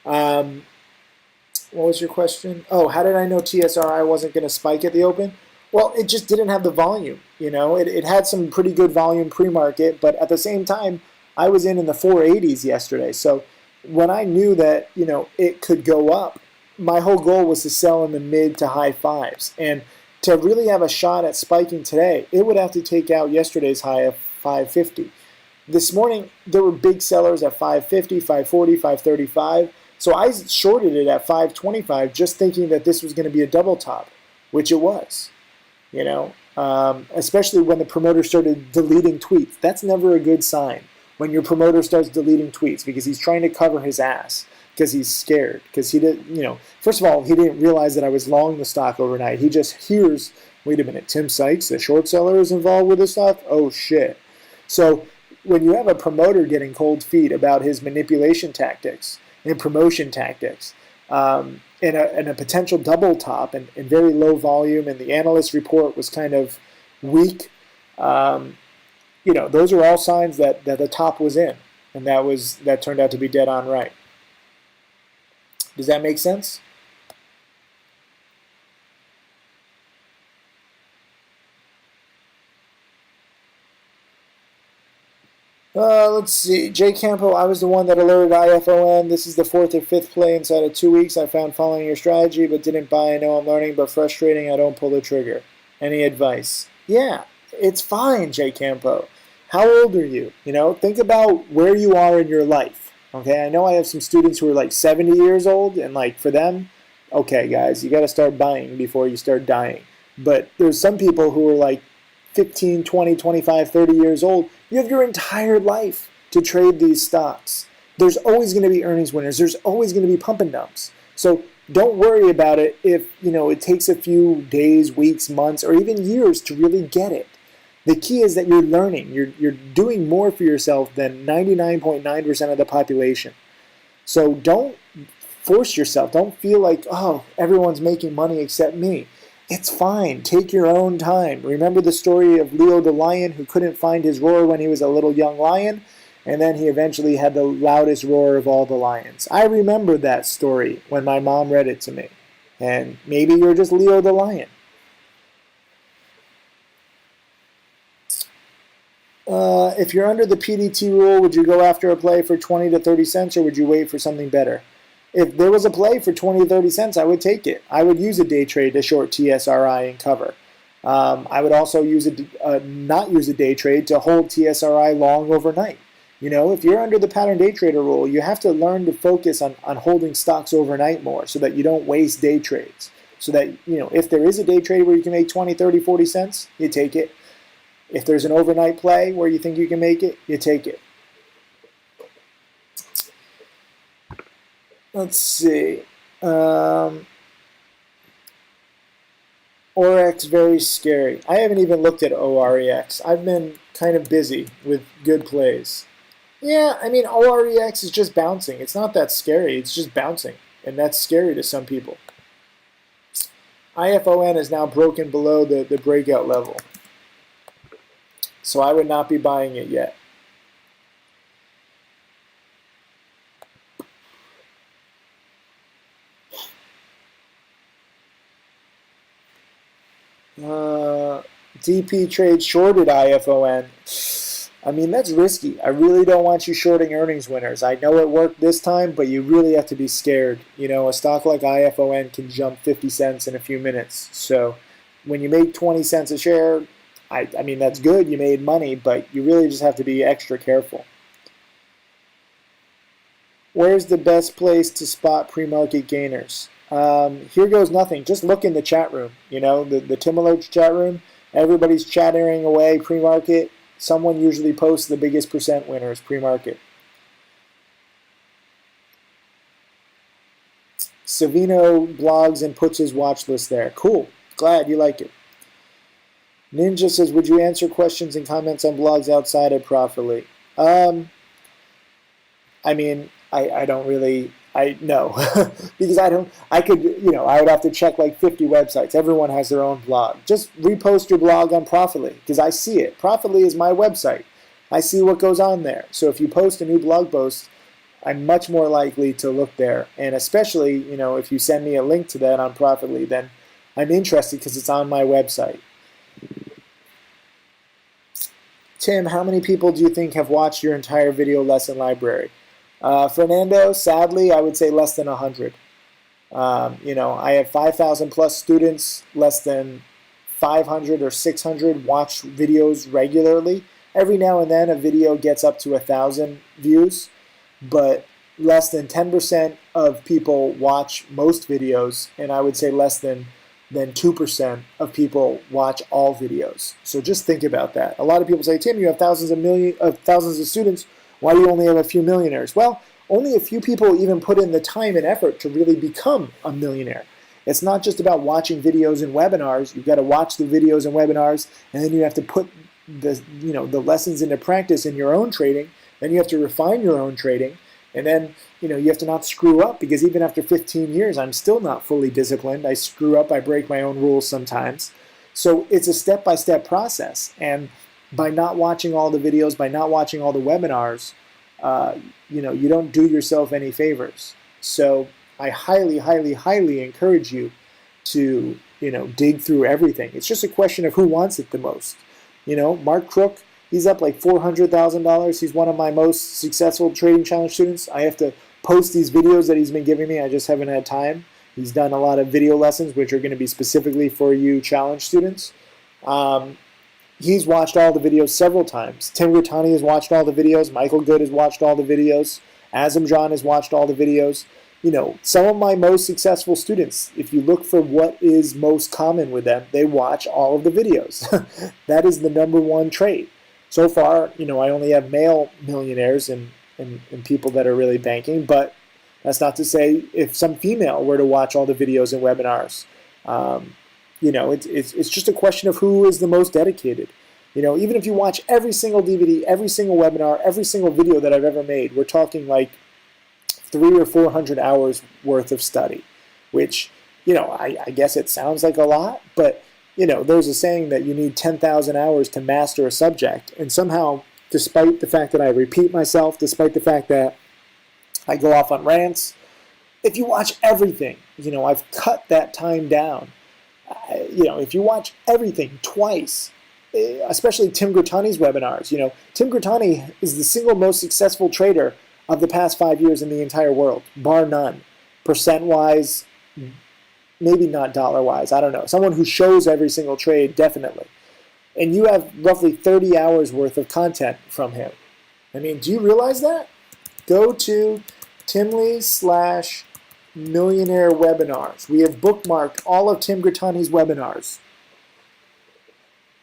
What was your question? Oh, how did I know TSRI wasn't going to spike at the open? Well, it just didn't have the volume. It had some pretty good volume pre-market, but at the same time, I was in the 480s yesterday, so when I knew that, it could go up, my whole goal was to sell in the mid to high 5s. And to really have a shot at spiking today, it would have to take out yesterday's high of 550. This morning, there were big sellers at 550, 540, 535. So I shorted it at 525 just thinking that this was going to be a double top, which it was. Especially when the promoter started deleting tweets. That's never a good sign. When your promoter starts deleting tweets, because he's trying to cover his ass, because he's scared, because he didn't, first of all, he didn't realize that I was long the stock overnight. He just hears, wait a minute, Tim Sykes, the short seller, is involved with the stock? Oh shit. So when you have a promoter getting cold feet about his manipulation tactics and promotion tactics, and a potential double top and very low volume, and the analyst report was kind of weak, those are all signs that the top was in, and that turned out to be dead on right. Does that make sense? Let's see. Jay Campo, I was the one that alerted IFON. This is the fourth or fifth play inside of 2 weeks. I found following your strategy, but didn't buy. I know I'm learning, but frustrating. I don't pull the trigger. Any advice? Yeah, it's fine, Jay Campo. How old are you? Think about where you are in your life. Okay, I know I have some students who are like 70 years old, and like for them, okay, guys, you got to start buying before you start dying. But there's some people who are like 15, 20, 25, 30 years old. You have your entire life to trade these stocks. There's always going to be earnings winners. There's always going to be pump and dumps. So don't worry about it if it takes a few days, weeks, months, or even years to really get it. The key is that you're learning. You're doing more for yourself than 99.9% of the population. So don't force yourself. Don't feel like, oh, everyone's making money except me. It's fine. Take your own time. Remember the story of Leo the lion who couldn't find his roar when he was a little young lion, and then he eventually had the loudest roar of all the lions. I remember that story when my mom read it to me. And maybe you're just Leo the lion. If you're under the PDT rule, would you go after a play for 20 to 30 cents, or would you wait for something better? If there was a play for 20 to 30 cents, I would take it. I would use a day trade to short TSRI and cover. I would also not use a day trade to hold TSRI long overnight. If you're under the pattern day trader rule, you have to learn to focus on holding stocks overnight more so that you don't waste day trades. So that, if there is a day trade where you can make 20, 30, 40 cents, you take it. If there's an overnight play where you think you can make it, you take it. Let's see. ORX, very scary. I haven't even looked at OREX. I've been kind of busy with good plays. Yeah, I mean, OREX is just bouncing. It's not that scary. It's just bouncing. And that's scary to some people. IFON is now broken below the breakout level. So I would not be buying it yet. DP trade shorted IFON. I mean, that's risky. I really don't want you shorting earnings winners. I know it worked this time, but you really have to be scared. A stock like IFON can jump 50 cents in a few minutes. So when you make 20 cents a share, I mean, that's good. You made money, but you really just have to be extra careful. Where's the best place to spot pre-market gainers? Here goes nothing. Just look in the chat room. The Tim Alerts chat room. Everybody's chattering away pre-market. Someone usually posts the biggest percent winners pre-market. Savino blogs and puts his watch list there. Cool. Glad you like it. Ninja says, would you answer questions and comments on blogs outside of Profitly? I mean, I don't really, no, because I would have to check like 50 websites. Everyone has their own blog. Just repost your blog on Profitly, because I see it. Profitly is my website. I see what goes on there. So if you post a new blog post, I'm much more likely to look there. And especially, if you send me a link to that on Profitly, then I'm interested because it's on my website. Tim, how many people do you think have watched your entire video lesson library? Fernando, sadly, I would say less than 100. I have 5,000 plus students, less than 500 or 600 watch videos regularly. Every now and then a video gets up to 1,000 views, but less than 10% of people watch most videos, and I would say less than 2% of people watch all videos. So just think about that. A lot of people say, Tim, you have thousands of students. Why do you only have a few millionaires? Well, only a few people even put in the time and effort to really become a millionaire. It's not just about watching videos and webinars. You've got to watch the videos and webinars, and then you have to put the lessons into practice in your own trading. Then you have to refine your own trading. And then, you have to not screw up, because even after 15 years, I'm still not fully disciplined. I screw up. I break my own rules sometimes. So it's a step-by-step process. And by not watching all the videos, by not watching all the webinars, you don't do yourself any favors. So I highly, highly, highly encourage you to, dig through everything. It's just a question of who wants it the most. Mark Crook, He's up like $400,000. He's one of my most successful trading challenge students. I have to post these videos that he's been giving me. I just haven't had time. He's done a lot of video lessons, which are going to be specifically for you challenge students. He's watched all the videos several times. Tim Grittani has watched all the videos. Michael Good has watched all the videos. Azam John has watched all the videos. You know, some of my most successful students, if you look for what is most common with them, they watch all of the videos. That is the #1 trait. So far, you know, I only have male millionaires and people that are really banking, but that's not to say if some female were to watch all the videos and webinars. You know, it's just a question of who is the most dedicated. You know, even if you watch every single DVD, every single webinar, every single video that I've ever made, we're talking like 300 or 400 hours worth of study, which, you know, I guess it sounds like a lot, but, you know, there's a saying that you need 10,000 hours to master a subject. And somehow, despite the fact that I repeat myself, despite the fact that I go off on rants, if you watch everything, you know, I've cut that time down. You know, if you watch everything twice, especially Tim Grittani's webinars, you know, Tim Grittani is the single most successful trader of the past 5 years in the entire world, bar none. Percent-wise, maybe not dollar-wise, I don't know. Someone who shows every single trade, definitely. And you have roughly 30 hours worth of content from him. I mean, do you realize that? Go to Timley/millionaire webinars. We have bookmarked all of Tim Grittani's webinars.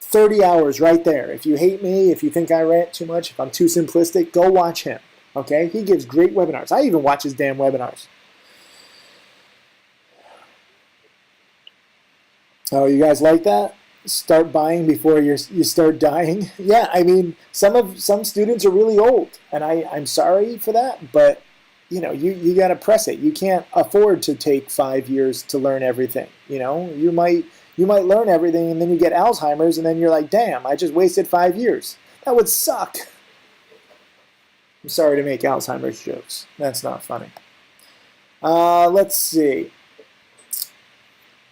30 hours right there. If you hate me, if you think I rant too much, if I'm too simplistic, go watch him. Okay? He gives great webinars. I even watch his damn webinars. Oh, you guys like that? Start buying before you start dying. Yeah, I mean, some students are really old, and I'm sorry for that, but you know, you got to press it. You can't afford to take 5 years to learn everything. You know, you might learn everything, and then you get Alzheimer's, and then you're like, damn, I just wasted 5 years. That would suck. I'm sorry to make Alzheimer's jokes. That's not funny. Let's see.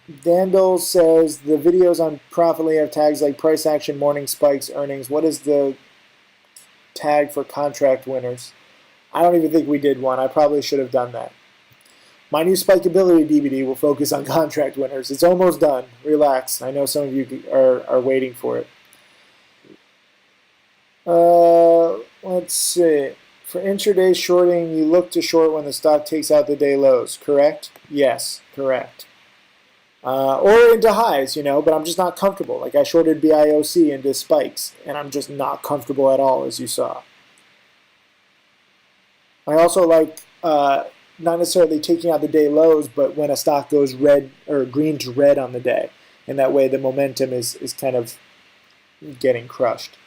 Vandal says the videos on Profitly have tags like price action, morning spikes, earnings. What is the tag for contract winners? I don't even think we did one. I probably should have done that. My new Spikeability DVD will focus on contract winners. It's almost done. Relax. I know some of you are waiting for it. Let's see. For intraday shorting, you look to short when the stock takes out the day lows, correct? Yes, correct. Or into highs, you know, but I'm just not comfortable. Like I shorted BIOC into spikes, and I'm just not comfortable at all, as you saw. I also like not necessarily taking out the day lows, but when a stock goes red or green to red on the day, and that way the momentum is kind of getting crushed.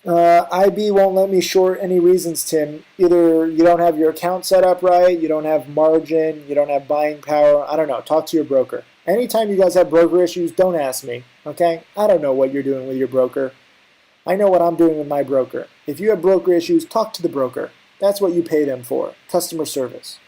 IB won't let me short any reasons, Tim. Either you don't have your account set up right, you don't have margin, you don't have buying power. I don't know. Talk to your broker. Anytime you guys have broker issues, don't ask me, okay? I don't know what you're doing with your broker. I know what I'm doing with my broker. If you have broker issues, talk to the broker. That's what you pay them for, customer service.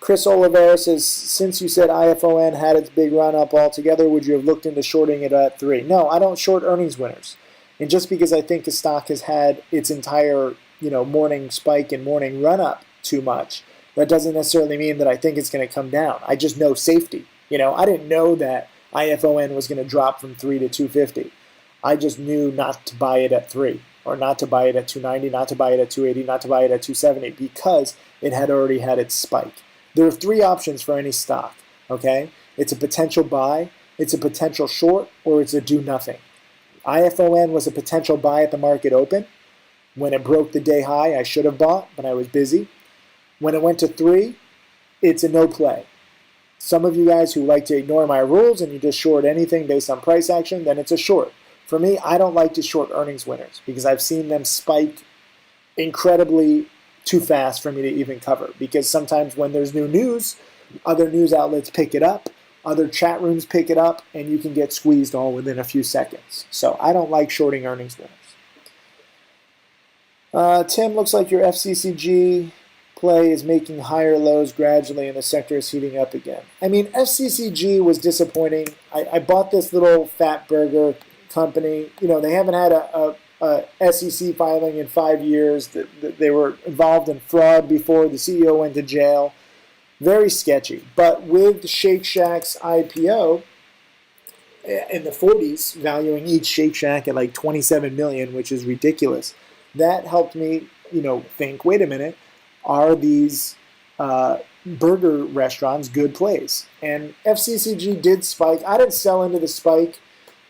Chris Oliveira says, since you said IFON had its big run up altogether, would you have looked into shorting it at 3? No, I don't short earnings winners. And just because I think a stock has had its entire, you know, morning spike and morning run up too much, that doesn't necessarily mean that I think it's going to come down. I just know safety. You know, I didn't know that IFON was going to drop from 3 to 250. I just knew not to buy it at 3, or not to buy it at 290, not to buy it at 280, not to buy it at 270, because it had already had its spike. There are 3 options for any stock, okay? It's a potential buy, it's a potential short, or it's a do nothing. IFON was a potential buy at the market open. When it broke the day high, I should have bought, but I was busy. When it went to 3, it's a no play. Some of you guys who like to ignore my rules and you just short anything based on price action, then it's a short. For me, I don't like to short earnings winners because I've seen them spike incredibly too fast for me to even cover, because sometimes when there's new news, other news outlets pick it up, other chat rooms pick it up, and you can get squeezed all within a few seconds. So I don't like shorting earnings winners. Tim, looks like your FCCG play is making higher lows gradually and the sector is heating up again. I mean, FCCG was disappointing. I bought this little fat burger company. You know, they haven't had a SEC filing in 5 years. They were involved in fraud before. The CEO went to jail. Very sketchy. But with Shake Shack's IPO in the 40s, valuing each Shake Shack at like 27 million, which is ridiculous, that helped me, you know, think, wait a minute, are these burger restaurants good plays? And FCCG did spike. I didn't sell into the spike.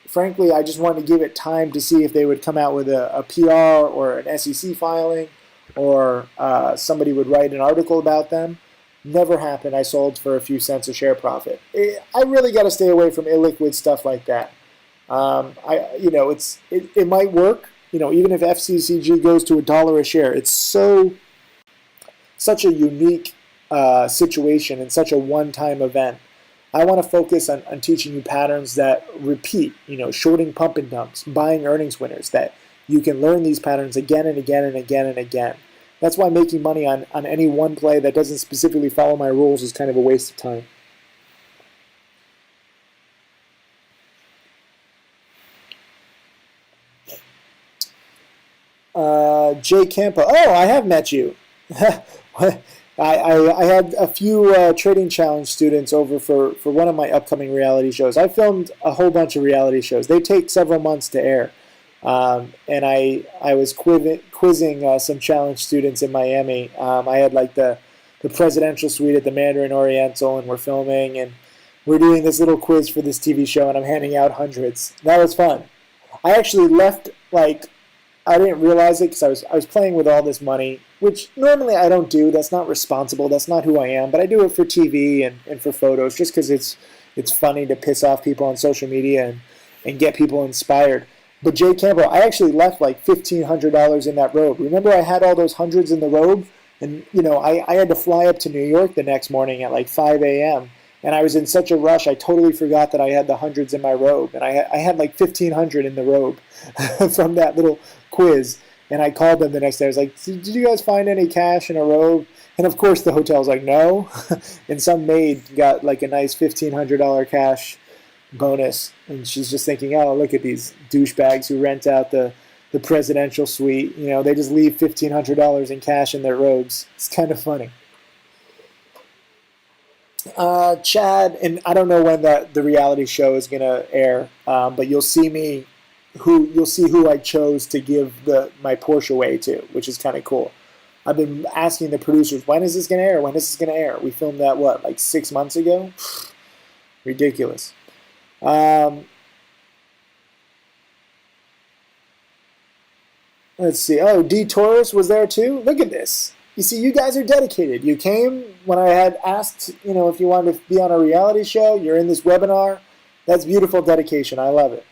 Frankly, I just wanted to give it time to see if they would come out with a PR or an SEC filing, or somebody would write an article about them. Never happened. I sold for a few cents a share profit. I really got to stay away from illiquid stuff like that. It might work. You know, even if FCCG goes to $1 a share, it's such a unique situation and such a one-time event. I want to focus on teaching you patterns that repeat, you know, shorting pump and dumps, buying earnings winners, that you can learn these patterns again and again and again and again. That's why making money on any one play that doesn't specifically follow my rules is kind of a waste of time. Jay Campo. Oh, I have met you. I had a few Trading Challenge students over for one of my upcoming reality shows. I filmed a whole bunch of reality shows. They take several months to air. And I was quizzing some challenge students in Miami. I had like the presidential suite at the Mandarin Oriental, and we're filming, and we're doing this little quiz for this TV show, and I'm handing out hundreds. That was fun. I actually left, like, I didn't realize it because I was playing with all this money, which normally I don't do. That's not responsible. That's not who I am. But I do it for TV and for photos, just because it's funny to piss off people on social media and get people inspired. But Jay Campbell, I actually left like $1,500 in that robe. Remember, I had all those hundreds in the robe, and you know, I had to fly up to New York the next morning at like 5 a.m. And I was in such a rush, I totally forgot that I had the hundreds in my robe, and I had like 1,500 in the robe from that little quiz. And I called them the next day. I was like, "Did you guys find any cash in a robe?" And of course, the hotel was like, "No." And some maid got like a nice $1,500 cash bonus, and she's just thinking, oh, look at these douchebags who rent out the presidential suite. You know, they just leave $1,500 in cash in their robes. It's kind of funny. Chad, and I don't know when the reality show is gonna air, but you'll see who I chose to give my Porsche away to, which is kind of cool. I've been asking the producers, when is this gonna air? When is this gonna air? We filmed that like 6 months ago. Ridiculous. Let's see. Oh, D. Taurus was there too? Look at this. You see, you guys are dedicated. You came when I had asked, you know, if you wanted to be on a reality show. You're in this webinar. That's beautiful dedication. I love it.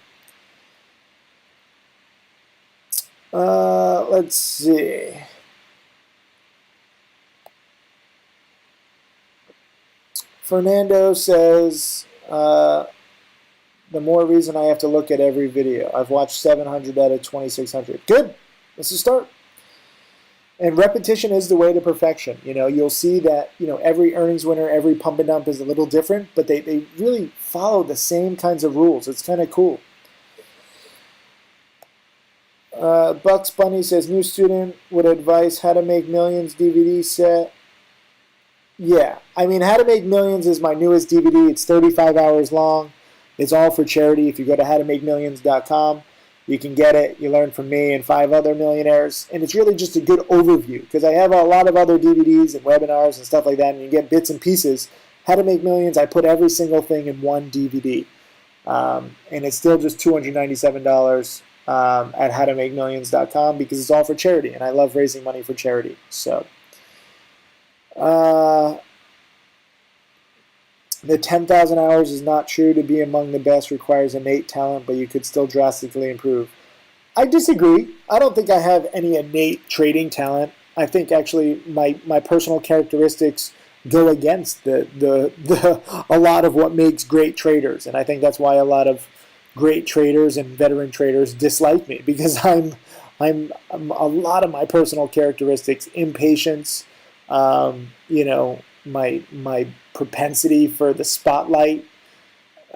Let's see. Fernando says, the more reason I have to look at every video. I've watched 700 out of 2,600. Good. Let's just start. And repetition is the way to perfection. You know, you'll see that, you know, every earnings winner, every pump and dump is a little different, but they really follow the same kinds of rules. It's kind of cool. Bucks Bunny says, new student would advise how to make millions DVD set. Yeah, I mean, How to Make Millions is my newest DVD. It's 35 hours long. It's all for charity. If you go to howtomakemillions.com, you can get it. You learn from me and 5 other millionaires. And it's really just a good overview, because I have a lot of other DVDs and webinars and stuff like that, and you get bits and pieces. How to Make Millions, I put every single thing in one DVD. And it's still just $297 at howtomakemillions.com, because it's all for charity, and I love raising money for charity. So, the 10,000 hours is not true. To be among the best requires innate talent, but you could still drastically improve. I disagree. I don't think I have any innate trading talent. I think actually my personal characteristics go against a lot of what makes great traders, and I think that's why a lot of great traders and veteran traders dislike me, because I'm a lot of my personal characteristics: impatience, You know, my propensity for the spotlight.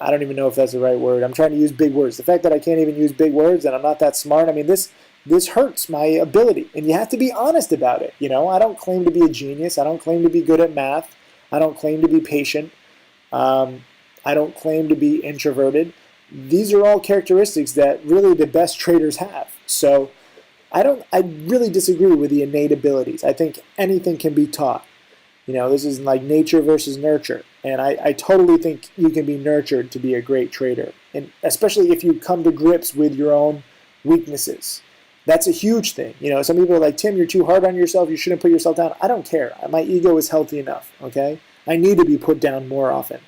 I don't even know if that's the right word. I'm trying to use big words. The fact that I can't even use big words and I'm not that smart. I mean, this hurts my ability, and you have to be honest about it. You know, I don't claim to be a genius. I don't claim to be good at math. I don't claim to be patient. Um, I don't claim to be introverted. These are all characteristics that really the best traders have. So I really disagree with the innate abilities. I think anything can be taught. You know, this is like nature versus nurture. And I totally think you can be nurtured to be a great trader. And especially if you come to grips with your own weaknesses. That's a huge thing. You know, some people are like, Tim, you're too hard on yourself. You shouldn't put yourself down. I don't care. My ego is healthy enough, okay? I need to be put down more often.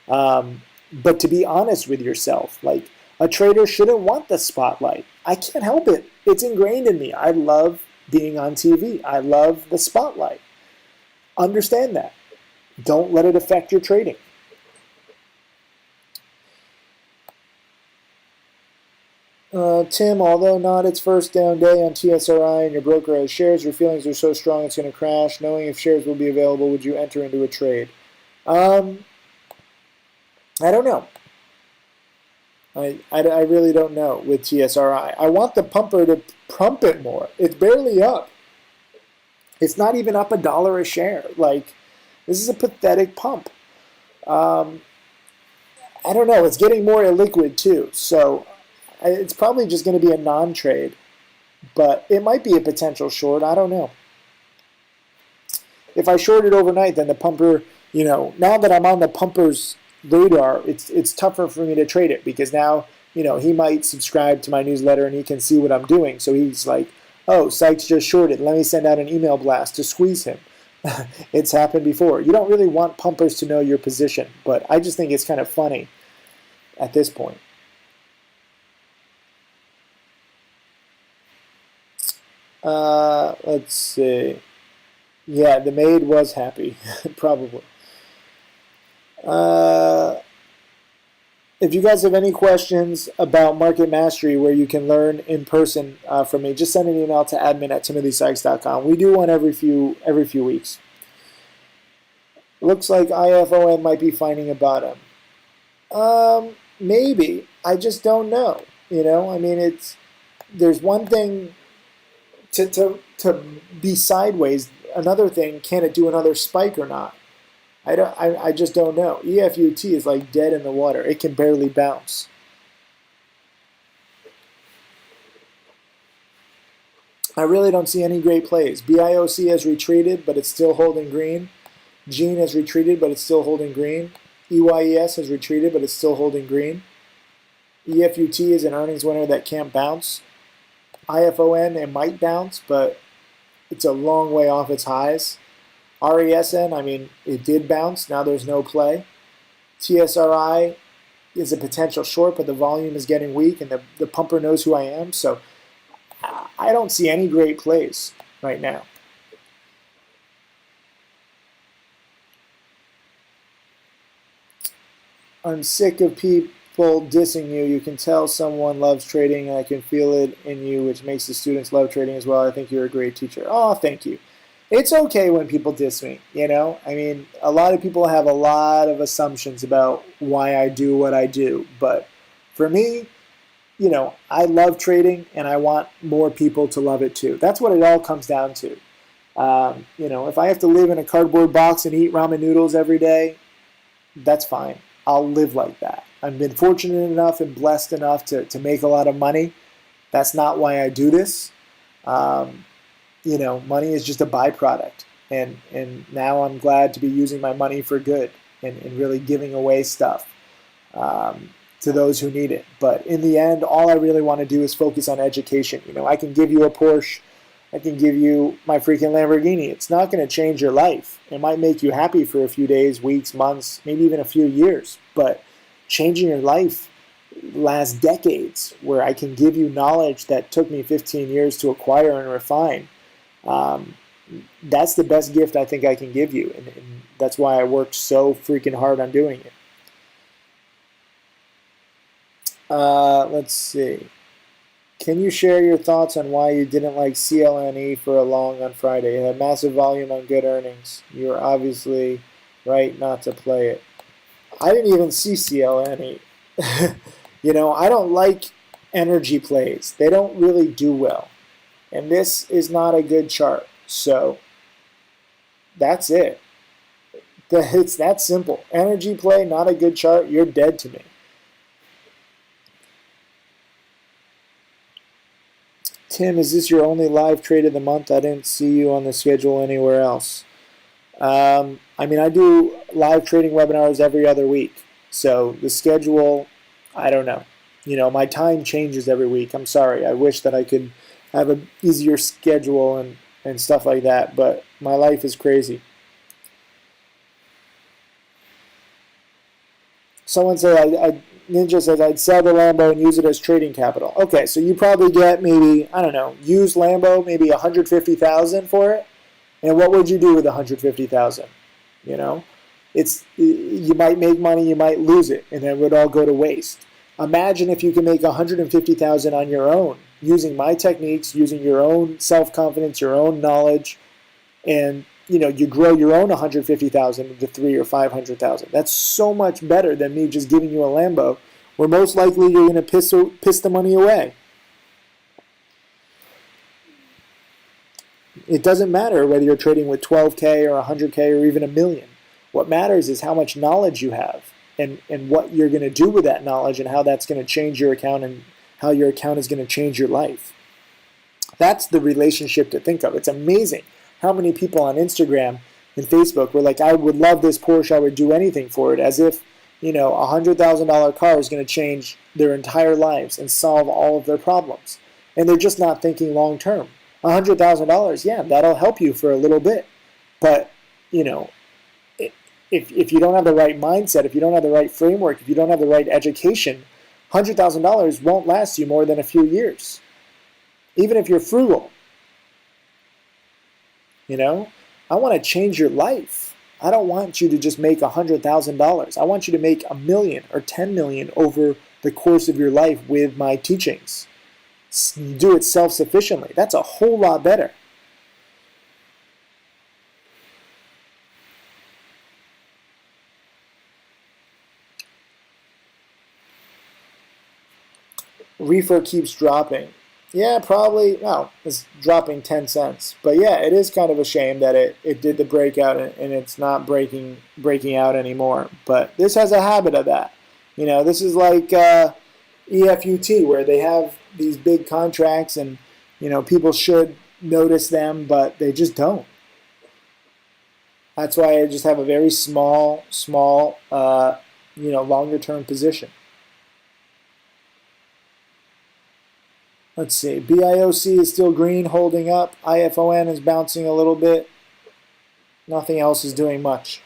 But to be honest with yourself, like a trader shouldn't want the spotlight. I can't help it. It's ingrained in me. I love being on TV. I love the spotlight. Understand that. Don't let it affect your trading. Tim, although not its first down day on TSRI and your broker has shares, your feelings are so strong it's going to crash. Knowing if shares will be available, would you enter into a trade? I don't know. I really don't know with TSRI. I want the pumper to pump it more. It's barely up. It's not even up $1 a share. Like, this is a pathetic pump. I don't know. It's getting more illiquid too. So it's probably just going to be a non-trade. But it might be a potential short. I don't know. If I short it overnight, then the pumper, you know, now that I'm on the pumper's radar, it's tougher for me to trade it because now, you know, he might subscribe to my newsletter and he can see what I'm doing. So he's like, oh, Sykes just shorted. Let me send out an email blast to squeeze him. It's happened before. You don't really want pumpers to know your position, but I just think it's kind of funny at this point. Let's see. Yeah, the maid was happy, probably. If you guys have any questions about market mastery where you can learn in person from me, just send an email to admin@timothysykes.com. We do one every few weeks. Looks like IFON might be finding a bottom. Maybe. I just don't know. You know, I mean, there's one thing to be sideways. Another thing, can it do another spike or not? I just don't know. EFUT is like dead in the water. It can barely bounce. I really don't see any great plays. BIOC has retreated, but it's still holding green. Gene has retreated, but it's still holding green. EYES has retreated, but it's still holding green. EFUT is an earnings winner that can't bounce. IFON, it might bounce, but it's a long way off its highs. RESN, I mean, it did bounce. Now there's no play. TSRI is a potential short, but the volume is getting weak, and the pumper knows who I am. So I don't see any great plays right now. I'm sick of people dissing you. You can tell someone loves trading, and I can feel it in you, which makes the students love trading as well. I think you're a great teacher. Oh, thank you. It's okay when people diss me, you know? I mean, a lot of people have a lot of assumptions about why I do what I do. But for me, you know, I love trading, and I want more people to love it too. That's what it all comes down to. You know, if I have to live in a cardboard box and eat ramen noodles every day, that's fine. I'll live like that. I've been fortunate enough and blessed enough to make a lot of money. That's not why I do this. You know, money is just a byproduct. And now I'm glad to be using my money for good and really giving away stuff to those who need it. But in the end, all I really want to do is focus on education. You know, I can give you a Porsche. I can give you my freaking Lamborghini. It's not going to change your life. It might make you happy for a few days, weeks, months, maybe even a few years. But changing your life lasts decades, where I can give you knowledge that took me 15 years to acquire and refine. That's the best gift I think I can give you. And that's why I worked so freaking hard on doing it. Let's see. Can you share your thoughts on why you didn't like CLNE for a long on Friday? It had massive volume on good earnings. You were obviously right not to play it. I didn't even see CLNE. I don't like energy plays. They don't really do well. And this is not a good chart. So that's it. It's that simple. Energy play, not a good chart. You're dead to me. Tim, is this your only live trade of the month? I didn't see you on the schedule anywhere else. I do live trading webinars every other week. So the schedule, I don't know. My time changes every week. I'm sorry. I wish that I could have an easier schedule and stuff like that, but my life is crazy. Someone said, Ninja says, I'd sell the Lambo and use it as trading capital. Okay, so you probably get maybe, I don't know, used Lambo, maybe $150,000 for it. And what would you do with $150,000? You might make money, you might lose it, and then it would all go to waste. Imagine if you can make $150,000 on your own, using my techniques, using your own self-confidence, your own knowledge, and you grow your own $150,000 into $300,000 or $500,000. That's so much better than me just giving you a Lambo, where most likely you're going to piss the money away. It doesn't matter whether you're trading with 12K or 100K or even $1 million. What matters is how much knowledge you have and what you're going to do with that knowledge and how that's going to change your account and how your account is going to change your life. That's the relationship to think of. It's amazing how many people on Instagram and Facebook were like, I would love this Porsche, I would do anything for it, as if a $100,000 car is going to change their entire lives and solve all of their problems. And they're just not thinking long term. $100,000, yeah, that'll help you for a little bit. But, if you don't have the right mindset, if you don't have the right framework, if you don't have the right education, $100,000 won't last you more than a few years. Even if you're frugal. I want to change your life. I don't want you to just make $100,000. I want you to make $1 million or $10 million over the course of your life with my teachings. Do it self-sufficiently. That's a whole lot better. Reefer keeps dropping. Yeah, probably. Well, it's dropping 10 cents. But yeah, it is kind of a shame that it did the breakout and it's not breaking out anymore. But this has a habit of that. This is like EFUT, where they have these big contracts and people should notice them, but they just don't. That's why I just have a very small, longer term position. Let's see. BIOC is still green, holding up. IFON is bouncing a little bit. Nothing else is doing much.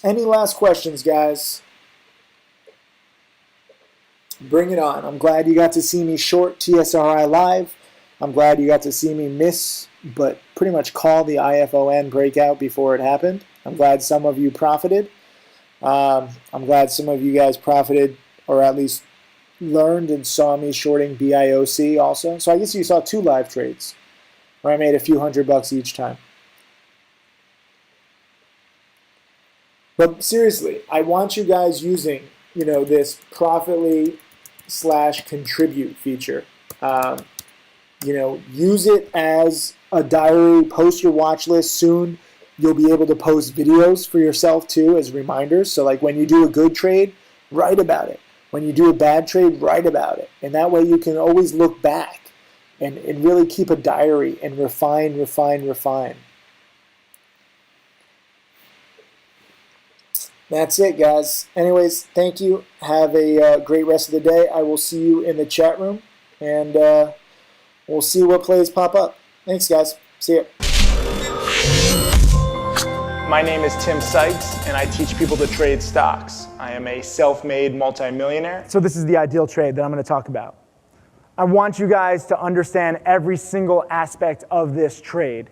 Any last questions, guys? Bring it on. I'm glad you got to see me short TSRI live. I'm glad you got to see me miss, but pretty much call the IFON breakout before it happened. I'm glad some of you profited. I'm glad some of you guys profited, or at least learned and saw me shorting BIOC also. So I guess you saw 2 live trades where I made a few $100 each time. But seriously, I want you guys using, this Profitly / contribute feature. Use it as a diary, post your watch list soon. You'll be able to post videos for yourself too as reminders. So like when you do a good trade, write about it. When you do a bad trade, write about it. And that way you can always look back and really keep a diary and refine. That's it, guys. Anyways, thank you. Have a great rest of the day. I will see you in the chat room, and we'll see what plays pop up. Thanks, guys. See ya. My name is Tim Sykes, and I teach people to trade stocks. I am a self-made multimillionaire. So this is the ideal trade that I'm going to talk about. I want you guys to understand every single aspect of this trade.